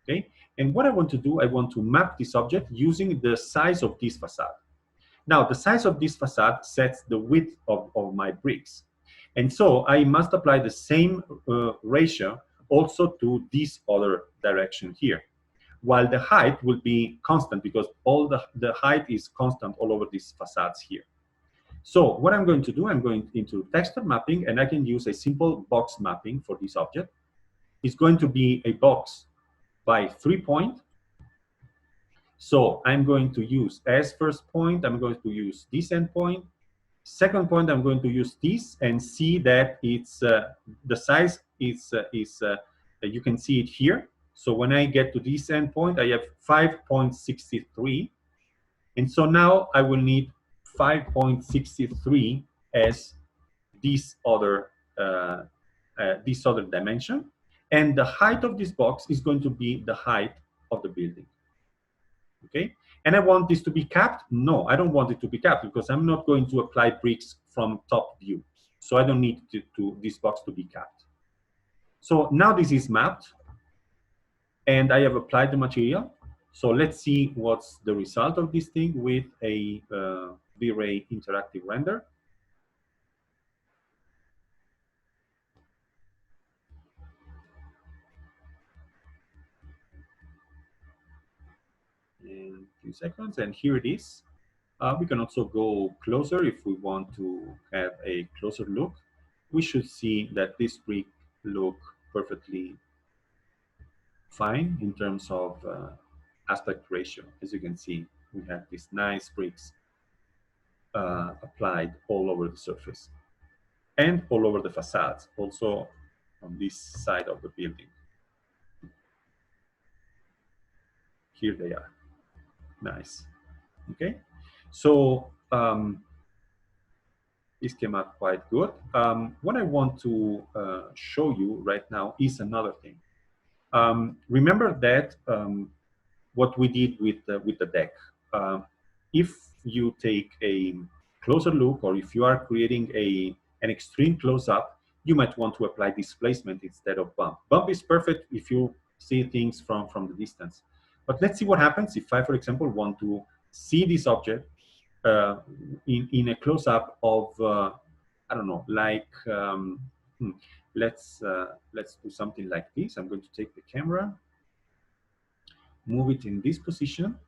Okay, and what I want to do, I want to map this object using the size of this facade. Now, the size of this facade sets the width of my bricks. And so I must apply the same ratio also to this other direction here, while the height will be constant because all the height is constant all over these facades here. So what I'm going to do, I'm going into texture mapping, and I can use a simple box mapping for this object. It's going to be a box by 3 point. So I'm going to use as first point, I'm going to use this endpoint. Second point, I'm going to use this and see that it's the size is you can see it here. So when I get to this endpoint, I have 5.63. And so now I will need 5.63 as this other dimension. And the height of this box is going to be the height of the building. Okay, and I want this to be capped? No, I don't want it to be capped because I'm not going to apply bricks from top view. So I don't need this box to be capped. So now this is mapped and I have applied the material. So let's see what's the result of this thing with a V-Ray interactive render. In a few seconds, and here it is. We can also go closer if we want to have a closer look. We should see that this brick look perfectly fine in terms of aspect ratio. As you can see, we have these nice bricks applied all over the surface and all over the facades, also on this side of the building. Here they are. Nice. Okay, so this came out quite good. What I want to show you right now is another thing. Remember that what we did with the deck. If you take a closer look, or if you are creating an extreme close-up, you might want to apply displacement instead of bump. Bump is perfect if you see things from the distance. But let's see what happens if I, for example, want to see this object in a close-up of I don't know, like let's do something like this. I'm going to take the camera, move it in this position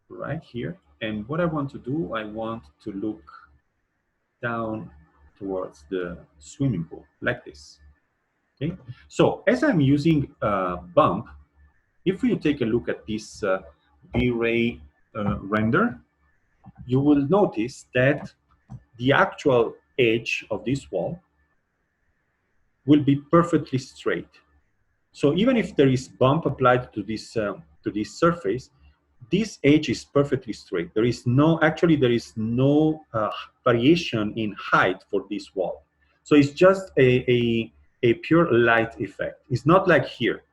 right here, and what I want to do, I want to look down towards the swimming pool like this. Okay, so as I'm using bump, if you take a look at this V-Ray render, you will notice that the actual edge of this wall will be perfectly straight. So even if there is bump applied to this surface, this edge is perfectly straight. There is no, actually there is no variation in height for this wall. So it's just a pure light effect. It's not like here.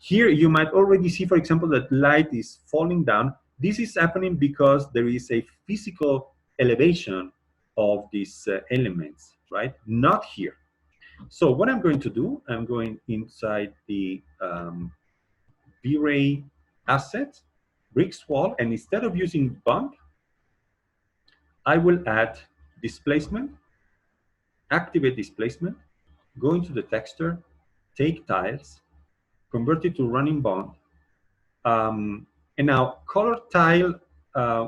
Here you might already see, for example, that light is falling down. This is happening because there is a physical elevation of these elements, right? Not here. So what I'm going to do, I'm going inside the V-Ray asset, bricks wall, and instead of using bump, I will add displacement, activate displacement, go into the texture, take tiles, convert it to running bond. And now color tile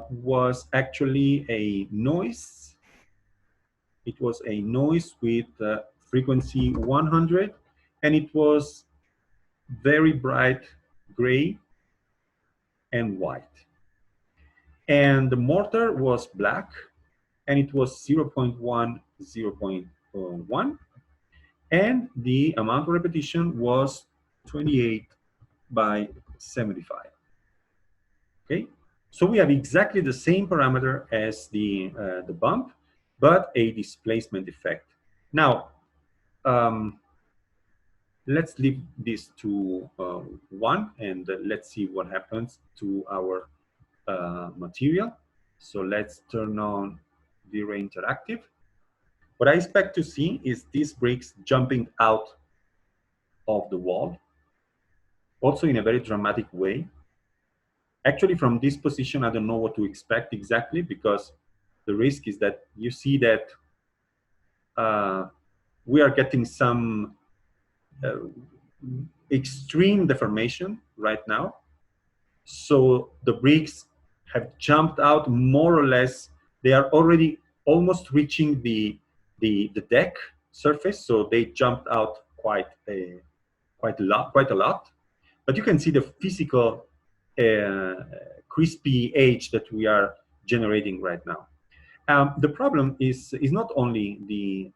was actually a noise. It was a noise with frequency 100, and it was very bright gray. and white. And the mortar was black, and it was 0.1, 0.1, and the amount of repetition was 28 by 75. Okay, so we have exactly the same parameter as the bump, but a displacement effect. Now, let's leave this to 1, and let's see what happens to our material. So let's turn on V-Ray Interactive. What I expect to see is these bricks jumping out of the wall, also in a very dramatic way. Actually, from this position, I don't know what to expect exactly, because the risk is that you see that we are getting some extreme deformation right now. So the bricks have jumped out more or less. They are already almost reaching the deck surface, so they jumped out quite a lot. But you can see the physical crispy edge that we are generating right now. The problem is not only the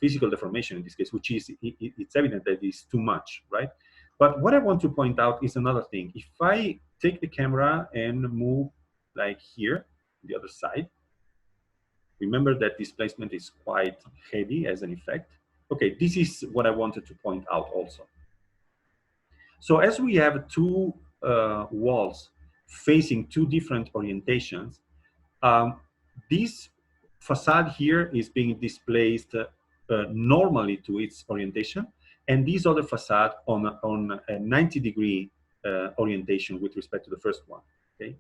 physical deformation in this case, which is it's evident that it's too much, right? But what I want to point out is another thing. If I take the camera and move like here, the other side, remember that displacement is quite heavy as an effect. Okay, this is what I wanted to point out also. So as we have two walls facing two different orientations, this facade here is being displaced normally to its orientation, and this other facade on a 90-degree orientation with respect to the first one. Okay,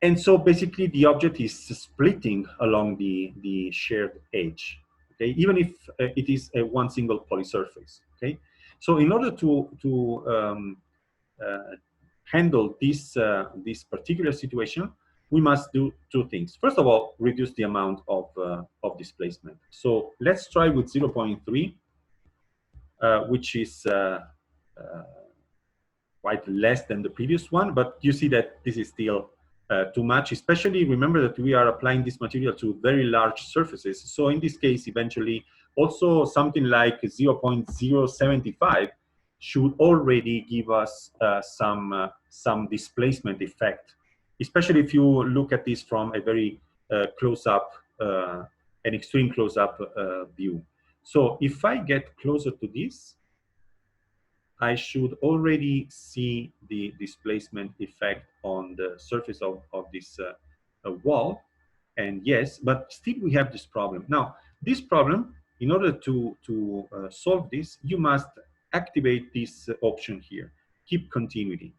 and so basically the object is splitting along the shared edge. Okay, even if it is a one single polysurface. Okay, so in order to handle this this particular situation, we must do two things. First of all, reduce the amount of displacement. So let's try with 0.3, which is quite less than the previous one, but you see that this is still too much. Especially remember that we are applying this material to very large surfaces. So in this case, eventually, also something like 0.075 should already give us some displacement effect, especially if you look at this from a very close-up, an extreme close-up view. So if I get closer to this, I should already see the displacement effect on the surface of this wall. And yes, but still we have this problem. Now, this problem, in order to solve this, you must activate this option here, keep continuity.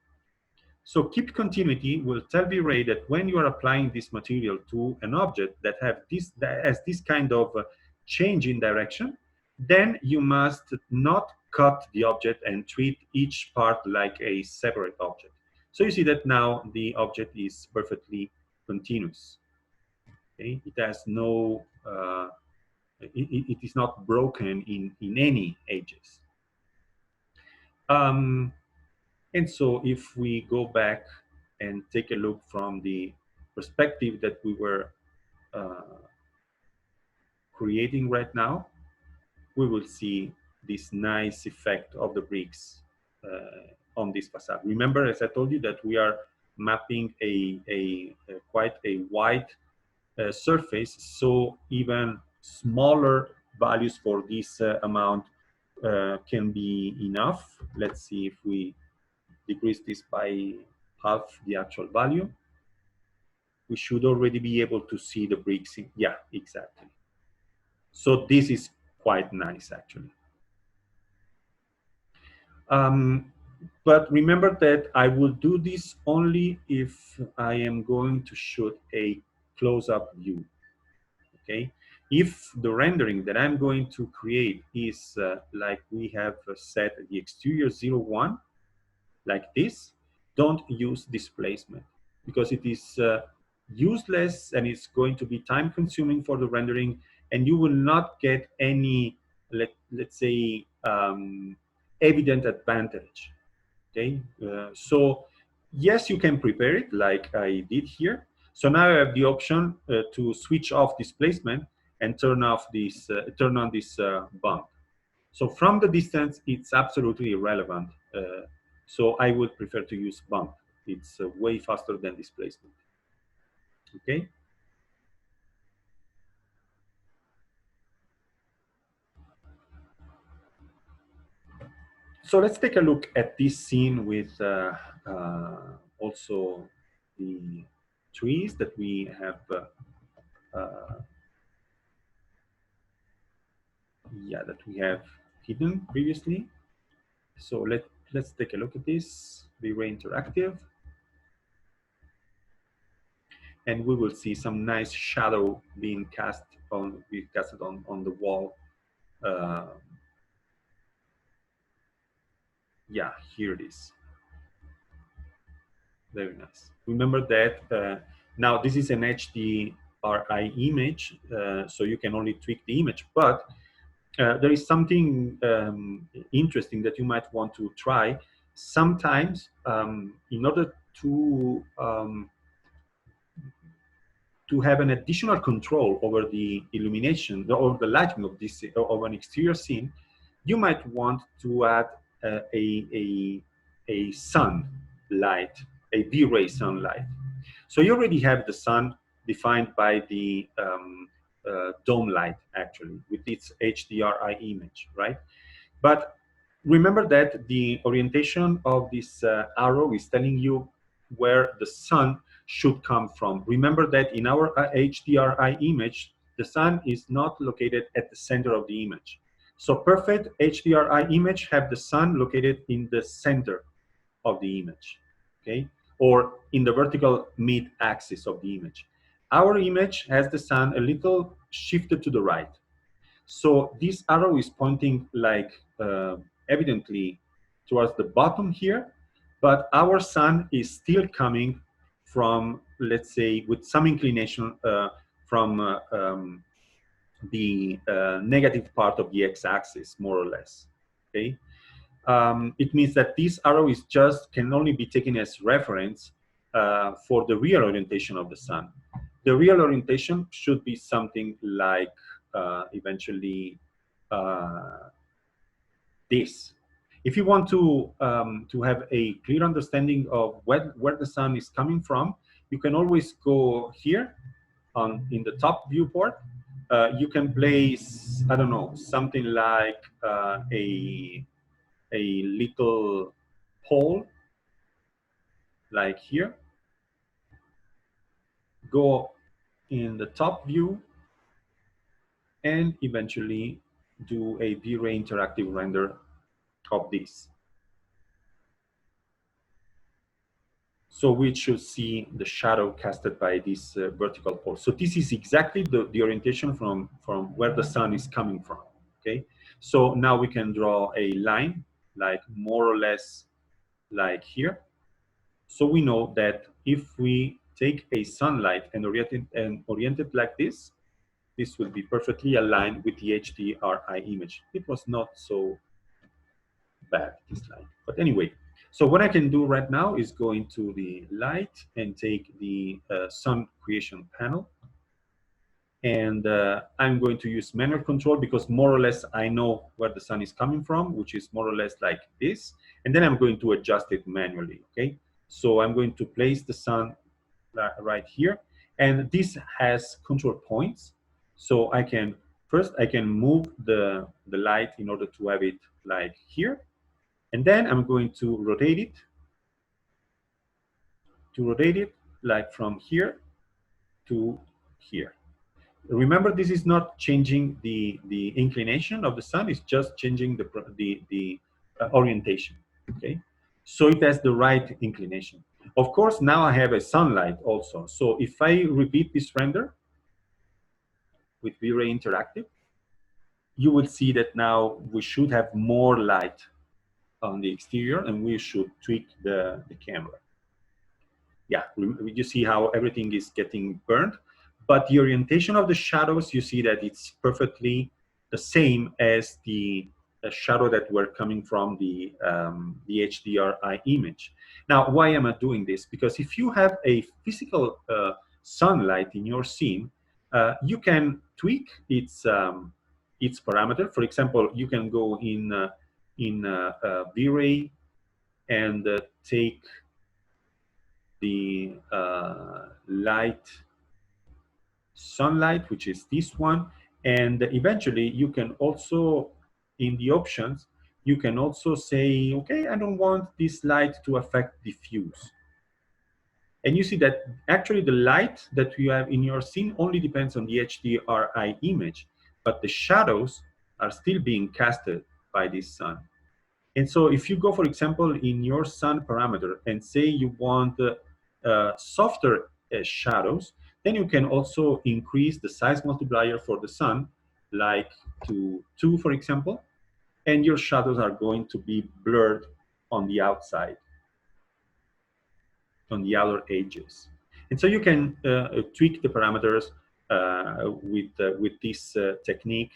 So keep continuity will tell V-Ray that when you are applying this material to an object that has this kind of change in direction, then you must not cut the object and treat each part like a separate object. So you see that now the object is perfectly continuous. Okay? It has no, it is not broken in any edges. And so if we go back and take a look from the perspective that we were creating right now, we will see this nice effect of the bricks on this facade. Remember, as I told you, that we are mapping a quite a wide surface, so even smaller values for this amount can be enough. Let's see if we decrease this by half the actual value. We should already be able to see the bricks. Yeah, exactly. So this is quite nice, actually. But remember that I will do this only if I am going to shoot a close-up view. Okay, if the rendering that I'm going to create is like we have set the exterior 0, 1, like this, don't use displacement, because it is useless and it's going to be time consuming for the rendering, and you will not get any, let's say, evident advantage. Okay, so yes, you can prepare it like I did here. So now I have the option to switch off displacement and turn on this bump. So from the distance, it's absolutely irrelevant. So I would prefer to use bump. It's way faster than displacement. Okay. So let's take a look at this scene with also the trees that we have that we have hidden previously. So let's take a look at this. Be interactive, and we will see some nice shadow being casted on the wall. Uh, yeah, here it is. Very nice. Remember that now this is an HDRI image, so you can only tweak the image, but there is something interesting that you might want to try. Sometimes, in order to have an additional control over the illumination or the lighting of this of an exterior scene, you might want to add a sun light, a V-ray sunlight. So you already have the sun defined by the dome light, actually, with its HDRI image, right? But remember that the orientation of this arrow is telling you where the sun should come from. Remember that in our HDRI image, the sun is not located at the center of the image. So perfect HDRI image have the sun located in the center of the image, okay? Or in the vertical mid-axis of the image. Our image has the sun a little shifted to the right. So this arrow is pointing like evidently towards the bottom here, but our sun is still coming from, let's say, with some inclination from the negative part of the x-axis, more or less. Okay, it means that this arrow is can only be taken as reference for the real orientation of the sun. The real orientation should be something like eventually this. If you want to have a clear understanding of where the sun is coming from, you can always go here in the top viewport. You can place, I don't know, something like a little pole, like here. Go in the top view and eventually do a V-Ray interactive render of this. So we should see the shadow casted by this vertical pole. So this is exactly the orientation from where the sun is coming from, okay? So now we can draw a line, like more or less like here. So we know that if we take a sunlight and orient it like this will be perfectly aligned with the HDRI image. It was not so bad, this line. But anyway, so what I can do right now is go into the light and take the sun creation panel. And I'm going to use manual control because more or less I know where the sun is coming from, which is more or less like this. And then I'm going to adjust it manually, okay? So I'm going to place the sun right here. And this has control points. So I can, first I can move the light in order to have it like here. And then I'm going to rotate it like from here to here. Remember, this is not changing the inclination of the sun, it's just changing the orientation, okay? So it has the right inclination. Of course, now I have a sunlight also. So if I repeat this render with V-Ray Interactive, you will see that now we should have more light on the exterior and we should tweak the camera. Yeah, you see how everything is getting burned, but the orientation of the shadows, you see that it's perfectly the same as the shadow that were coming from the HDRI image. Now, why am I doing this? Because if you have a physical sunlight in your scene, you can tweak its parameter. For example, you can go in V-Ray and take the light sunlight, which is this one, and eventually you can also, in the options, you can also say, okay, I don't want this light to affect diffuse. And you see that actually the light that you have in your scene only depends on the HDRI image, but the shadows are still being casted by this sun. And so if you go, for example, in your sun parameter and say you want softer shadows, then you can also increase the size multiplier for the sun, like to 2, for example, and your shadows are going to be blurred on the outside, on the outer edges. And so you can tweak the parameters with this technique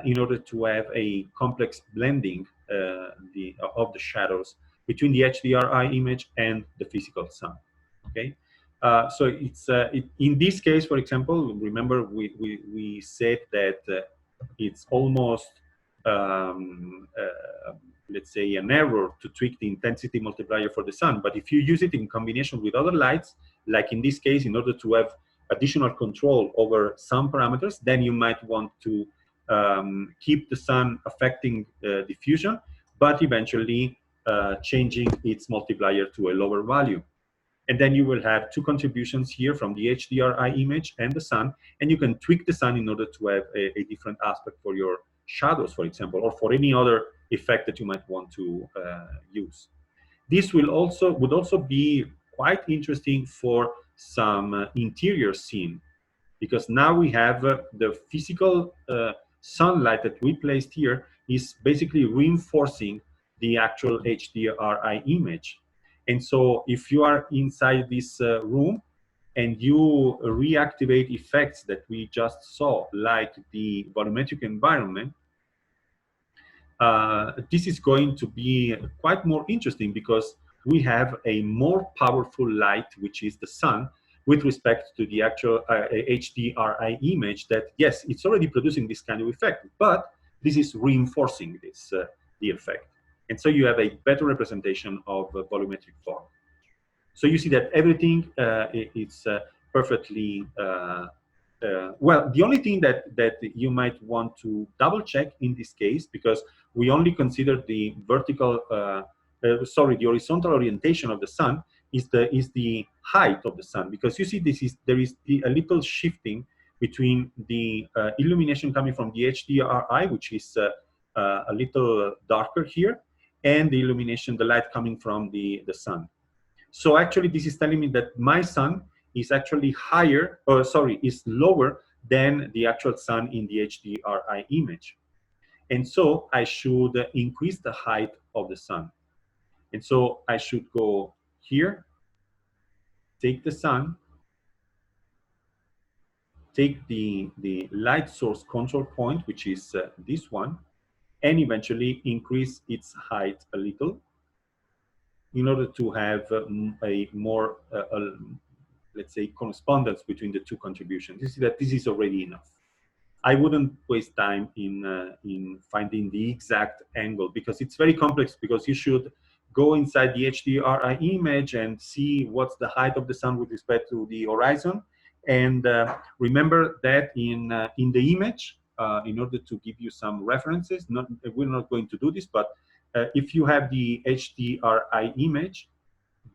in order to have a complex blending of the shadows between the HDRI image and the physical sun. Okay, so it's in this case, for example, remember we said that it's almost let's say an error to tweak the intensity multiplier for the sun. But if you use it in combination with other lights, like in this case, in order to have additional control over some parameters, then you might want to keep the sun affecting diffusion, but eventually changing its multiplier to a lower value. And then you will have two contributions here from the HDRI image and the sun, and you can tweak the sun in order to have a different aspect for your shadows, for example, or for any other effect that you might want to use. This would also be quite interesting for some interior scene, because now we have the physical sunlight that we placed here is basically reinforcing the actual HDRI image. And so if you are inside this room and you reactivate effects that we just saw, like the volumetric environment, this is going to be quite more interesting because we have a more powerful light, which is the sun, with respect to the actual HDRI image that, yes, it's already producing this kind of effect, but this is reinforcing this the effect. And so you have a better representation of volumetric form. So you see that everything is perfectly well. The only thing that you might want to double check in this case, because we only consider the vertical, the horizontal orientation of the sun, is the height of the sun, because you see there is a little shifting between the illumination coming from the HDRI, which is a little darker here, and the illumination, the light coming from the sun. So actually, this is telling me that my sun is actually is lower than the actual sun in the HDRI image. And so I should increase the height of the sun. And so I should go here, take the sun, take the light source control point, which is this one, and eventually increase its height a little in order to have a more, let's say, correspondence between the two contributions. You see that this is already enough. I wouldn't waste time in finding the exact angle, because it's very complex, because you should go inside the HDRI image and see what's the height of the sun with respect to the horizon. And remember that in the image, in order to give you some references, we're not going to do this, but if you have the HDRI image,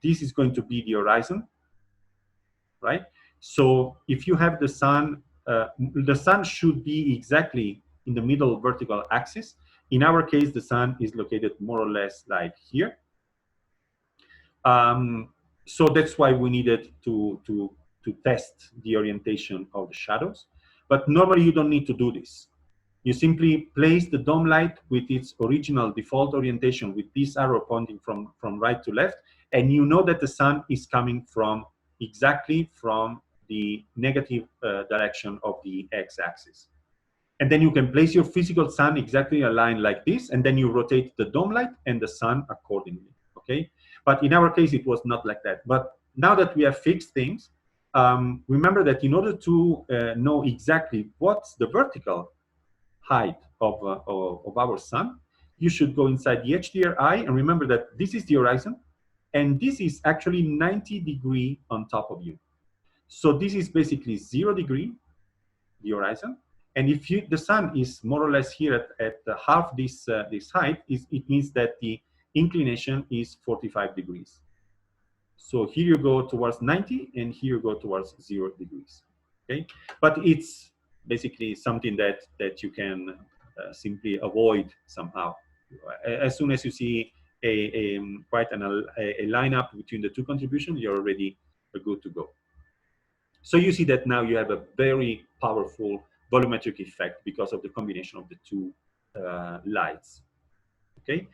this is going to be the horizon, right? So if you have the sun should be exactly in the middle vertical axis. In our case, the sun is located more or less like here. So that's why we needed to test the orientation of the shadows. But normally you don't need to do this. You simply place the dome light with its original default orientation with this arrow pointing from right to left, and you know that the sun is coming from exactly from the negative direction of the x-axis. And then you can place your physical sun exactly aligned like this, and then you rotate the dome light and the sun accordingly, okay? But in our case, it was not like that. But now that we have fixed things, remember that in order to know exactly what's the vertical height of our sun, you should go inside the HDRI and remember that this is the horizon, and this is actually 90 degrees on top of you. So this is basically 0 degree, the horizon. And if the sun is more or less here at half this height, it means that the inclination is 45 degrees. So here you go towards 90, and here you go towards 0 degrees. Okay, but it's basically something that you can simply avoid somehow. As soon as you see quite a lineup between the two contributions, you're already good to go. So you see that now you have a very powerful volumetric effect because of the combination of the two lights. Okay.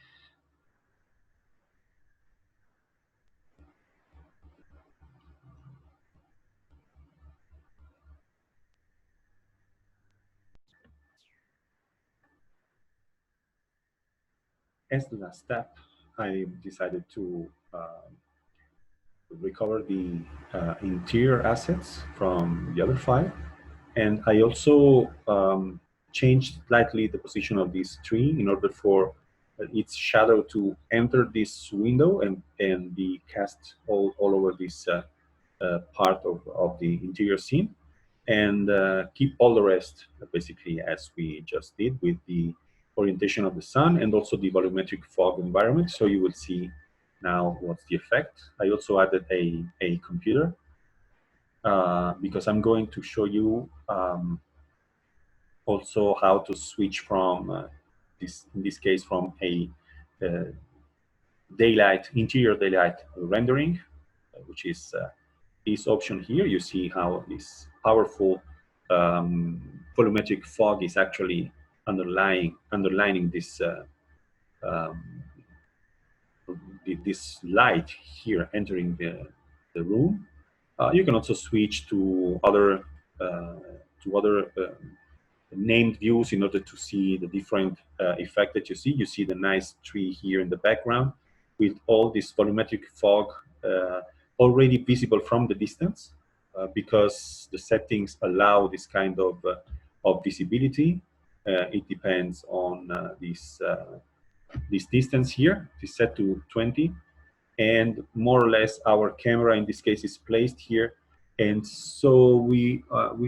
As the last step, I decided to recover the interior assets from the other file. And I also changed slightly the position of this tree in order for its shadow to enter this window and be cast all over this part of the interior scene, and keep all the rest basically as we just did with the orientation of the sun and also the volumetric fog environment. So you will see now what's the effect. I also added a computer because I'm going to show you also how to switch from in this case from a interior daylight rendering, which is this option here. You see how this powerful volumetric fog is actually underlining this this light here entering the room. You can also switch to other named views in order to see the different effect that you see. You see the nice tree here in the background with all this volumetric fog already visible from the distance because the settings allow this kind of visibility. It depends on this distance here. It is set to 20, and more or less our camera in this case is placed here, and so we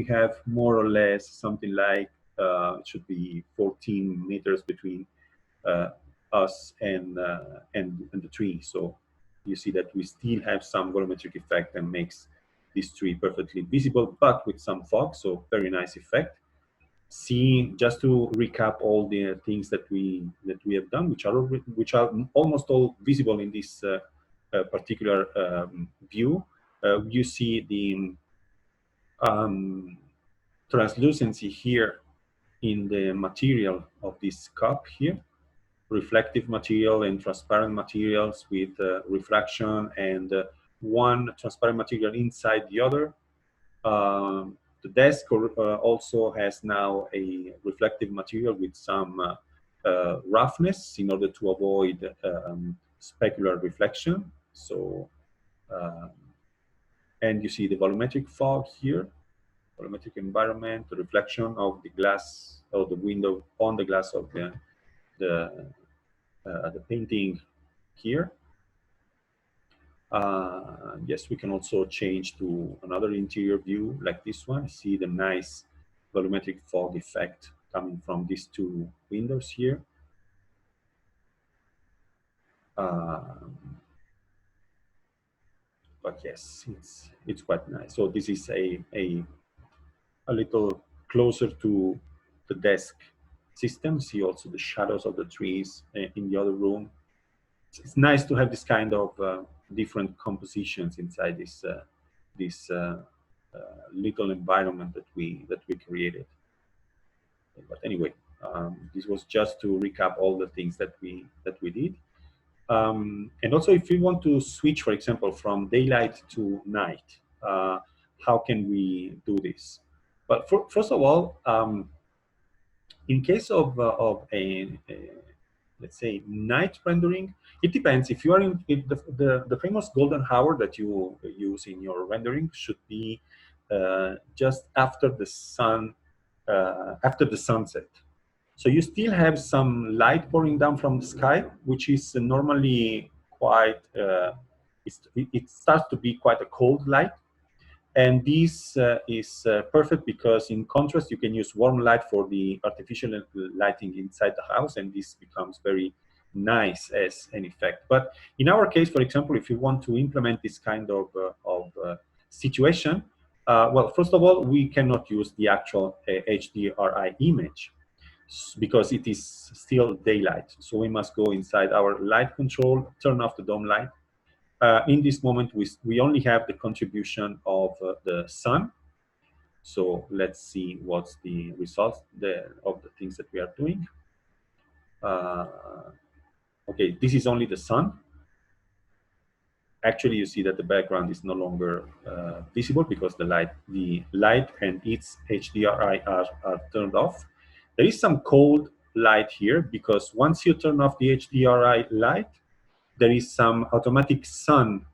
have more or less something like it should be 14 meters between us and the tree. So you see that we still have some volumetric effect and makes this tree perfectly visible, but with some fog. So very nice effect. See, just to recap all the things that we have done, which are almost all visible in this particular view. You see the translucency here in the material of this cup here, reflective material and transparent materials with refraction and one transparent material inside the other. The desk also has now a reflective material with some roughness in order to avoid specular reflection. So, and you see the volumetric fog here, volumetric environment, the reflection of the glass or the window on the glass of the painting here. Yes, we can also change to another interior view like this one. See the nice volumetric fog effect coming from these two windows here. But yes, it's quite nice. So this is a little closer to the desk system. See also the shadows of the trees in the other room. It's nice to have this kind of different compositions inside this little environment that we created. But anyway, this was just to recap all the things that we did. And also, if you want to switch, for example, from daylight to night, how can we do this? But first of all, In case of a let's say night rendering, it depends. If you are in the famous golden hour that you use in your rendering should be just after the sun, after the sunset. So you still have some light pouring down from the sky, which is normally quite, it starts to be quite a cold light. And this is perfect because in contrast, you can use warm light for the artificial lighting inside the house, and this becomes very nice as an effect. But in our case, for example, if you want to implement this kind of situation, well, first of all, we cannot use the actual HDRI image because it is still daylight. So we must go inside our light control, turn off the dome light. In this moment, we only have the contribution of the sun. So let's see what's the results of the things that we are doing. Okay, this is only the sun. Actually, you see that the background is no longer visible because the light and its HDRI are turned off. There is some cold light here because once you turn off the HDRI light, there is some automatic sun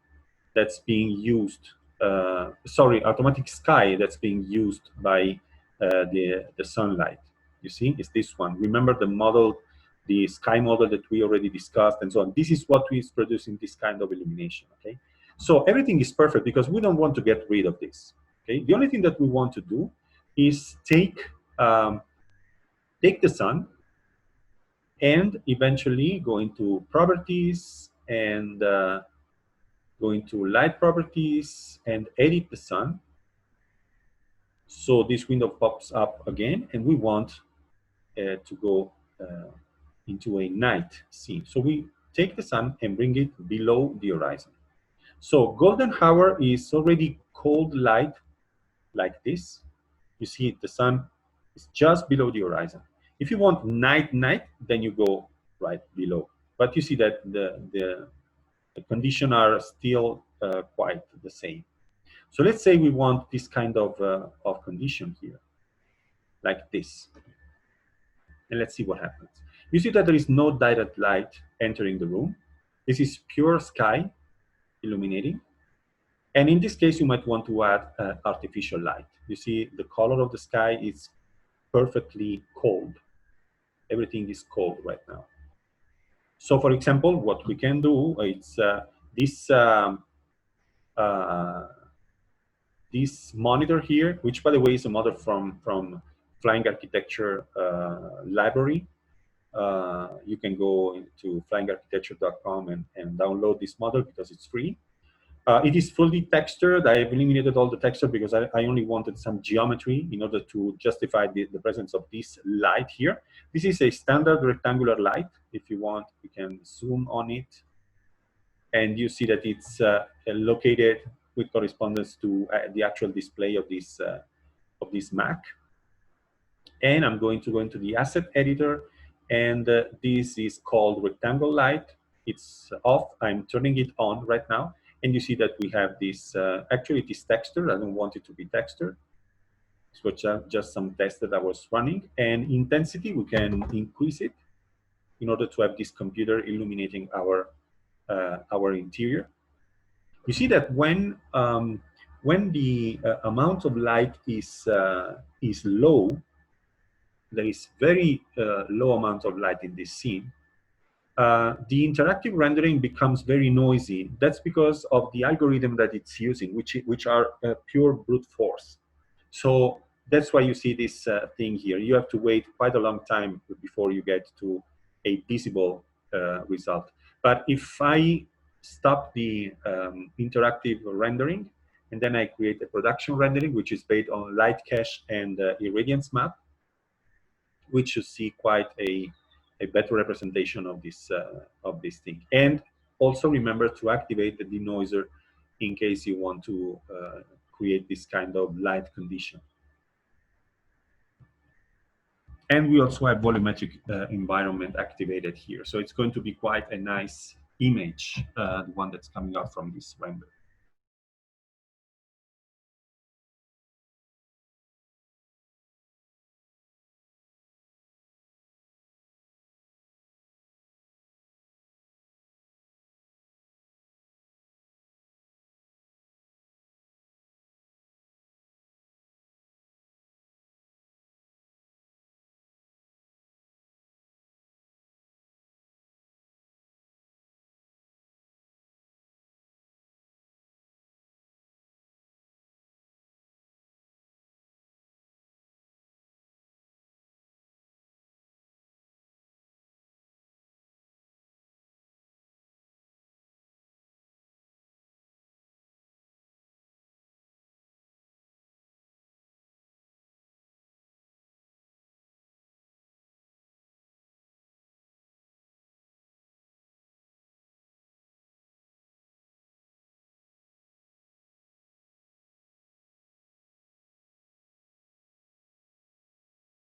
that's being used. Automatic sky that's being used by the sunlight. You see, it's this one. Remember the model, the sky model that we already discussed, and so on. This is what is producing this kind of illumination. Okay, so everything is perfect because we don't want to get rid of this. Okay, the only thing that we want to do is take the sun and eventually go into properties and go into light properties and edit the sun. So this window pops up again, and we want to go into a night scene. So we take the sun and bring it below the horizon. So golden hour is already cold light like this. You see the sun is just below the horizon. If you want night, then you go right below. But you see that the conditions are still quite the same. So let's say we want this kind of condition here, like this. And let's see what happens. You see that there is no direct light entering the room. This is pure sky illuminating. And in this case, you might want to add artificial light. You see the color of the sky is perfectly cold. Everything is cold right now. So for example, what we can do is this monitor here, which by the way is a model from Flying Architecture library. You can go to flyingarchitecture.com and download this model because it's free. It is fully textured. I've eliminated all the texture because I only wanted some geometry in order to justify the presence of this light here. This is a standard rectangular light. If you want, you can zoom on it. And you see that it's located with correspondence to the actual display of this Mac. And I'm going to go into the asset editor, and this is called rectangle light. It's off. I'm turning it on right now. And you see that we have this, actually it is textured. I don't want it to be textured. So just some tests that I was running. And intensity, we can increase it in order to have this computer illuminating our interior. You see that when the amount of light is low, there is very low amount of light in this scene. The interactive rendering becomes very noisy. That's because of the algorithm that it's using, which are pure brute force. So that's why you see this thing here. You have to wait quite a long time before you get to a visible result. But if I stop the interactive rendering, and then I create a production rendering, which is based on light cache and irradiance map, which should see quite a better representation of this thing. And also remember to activate the denoiser in case you want to create this kind of light condition. And we also have volumetric environment activated here. So it's going to be quite a nice image, the one that's coming out from this render.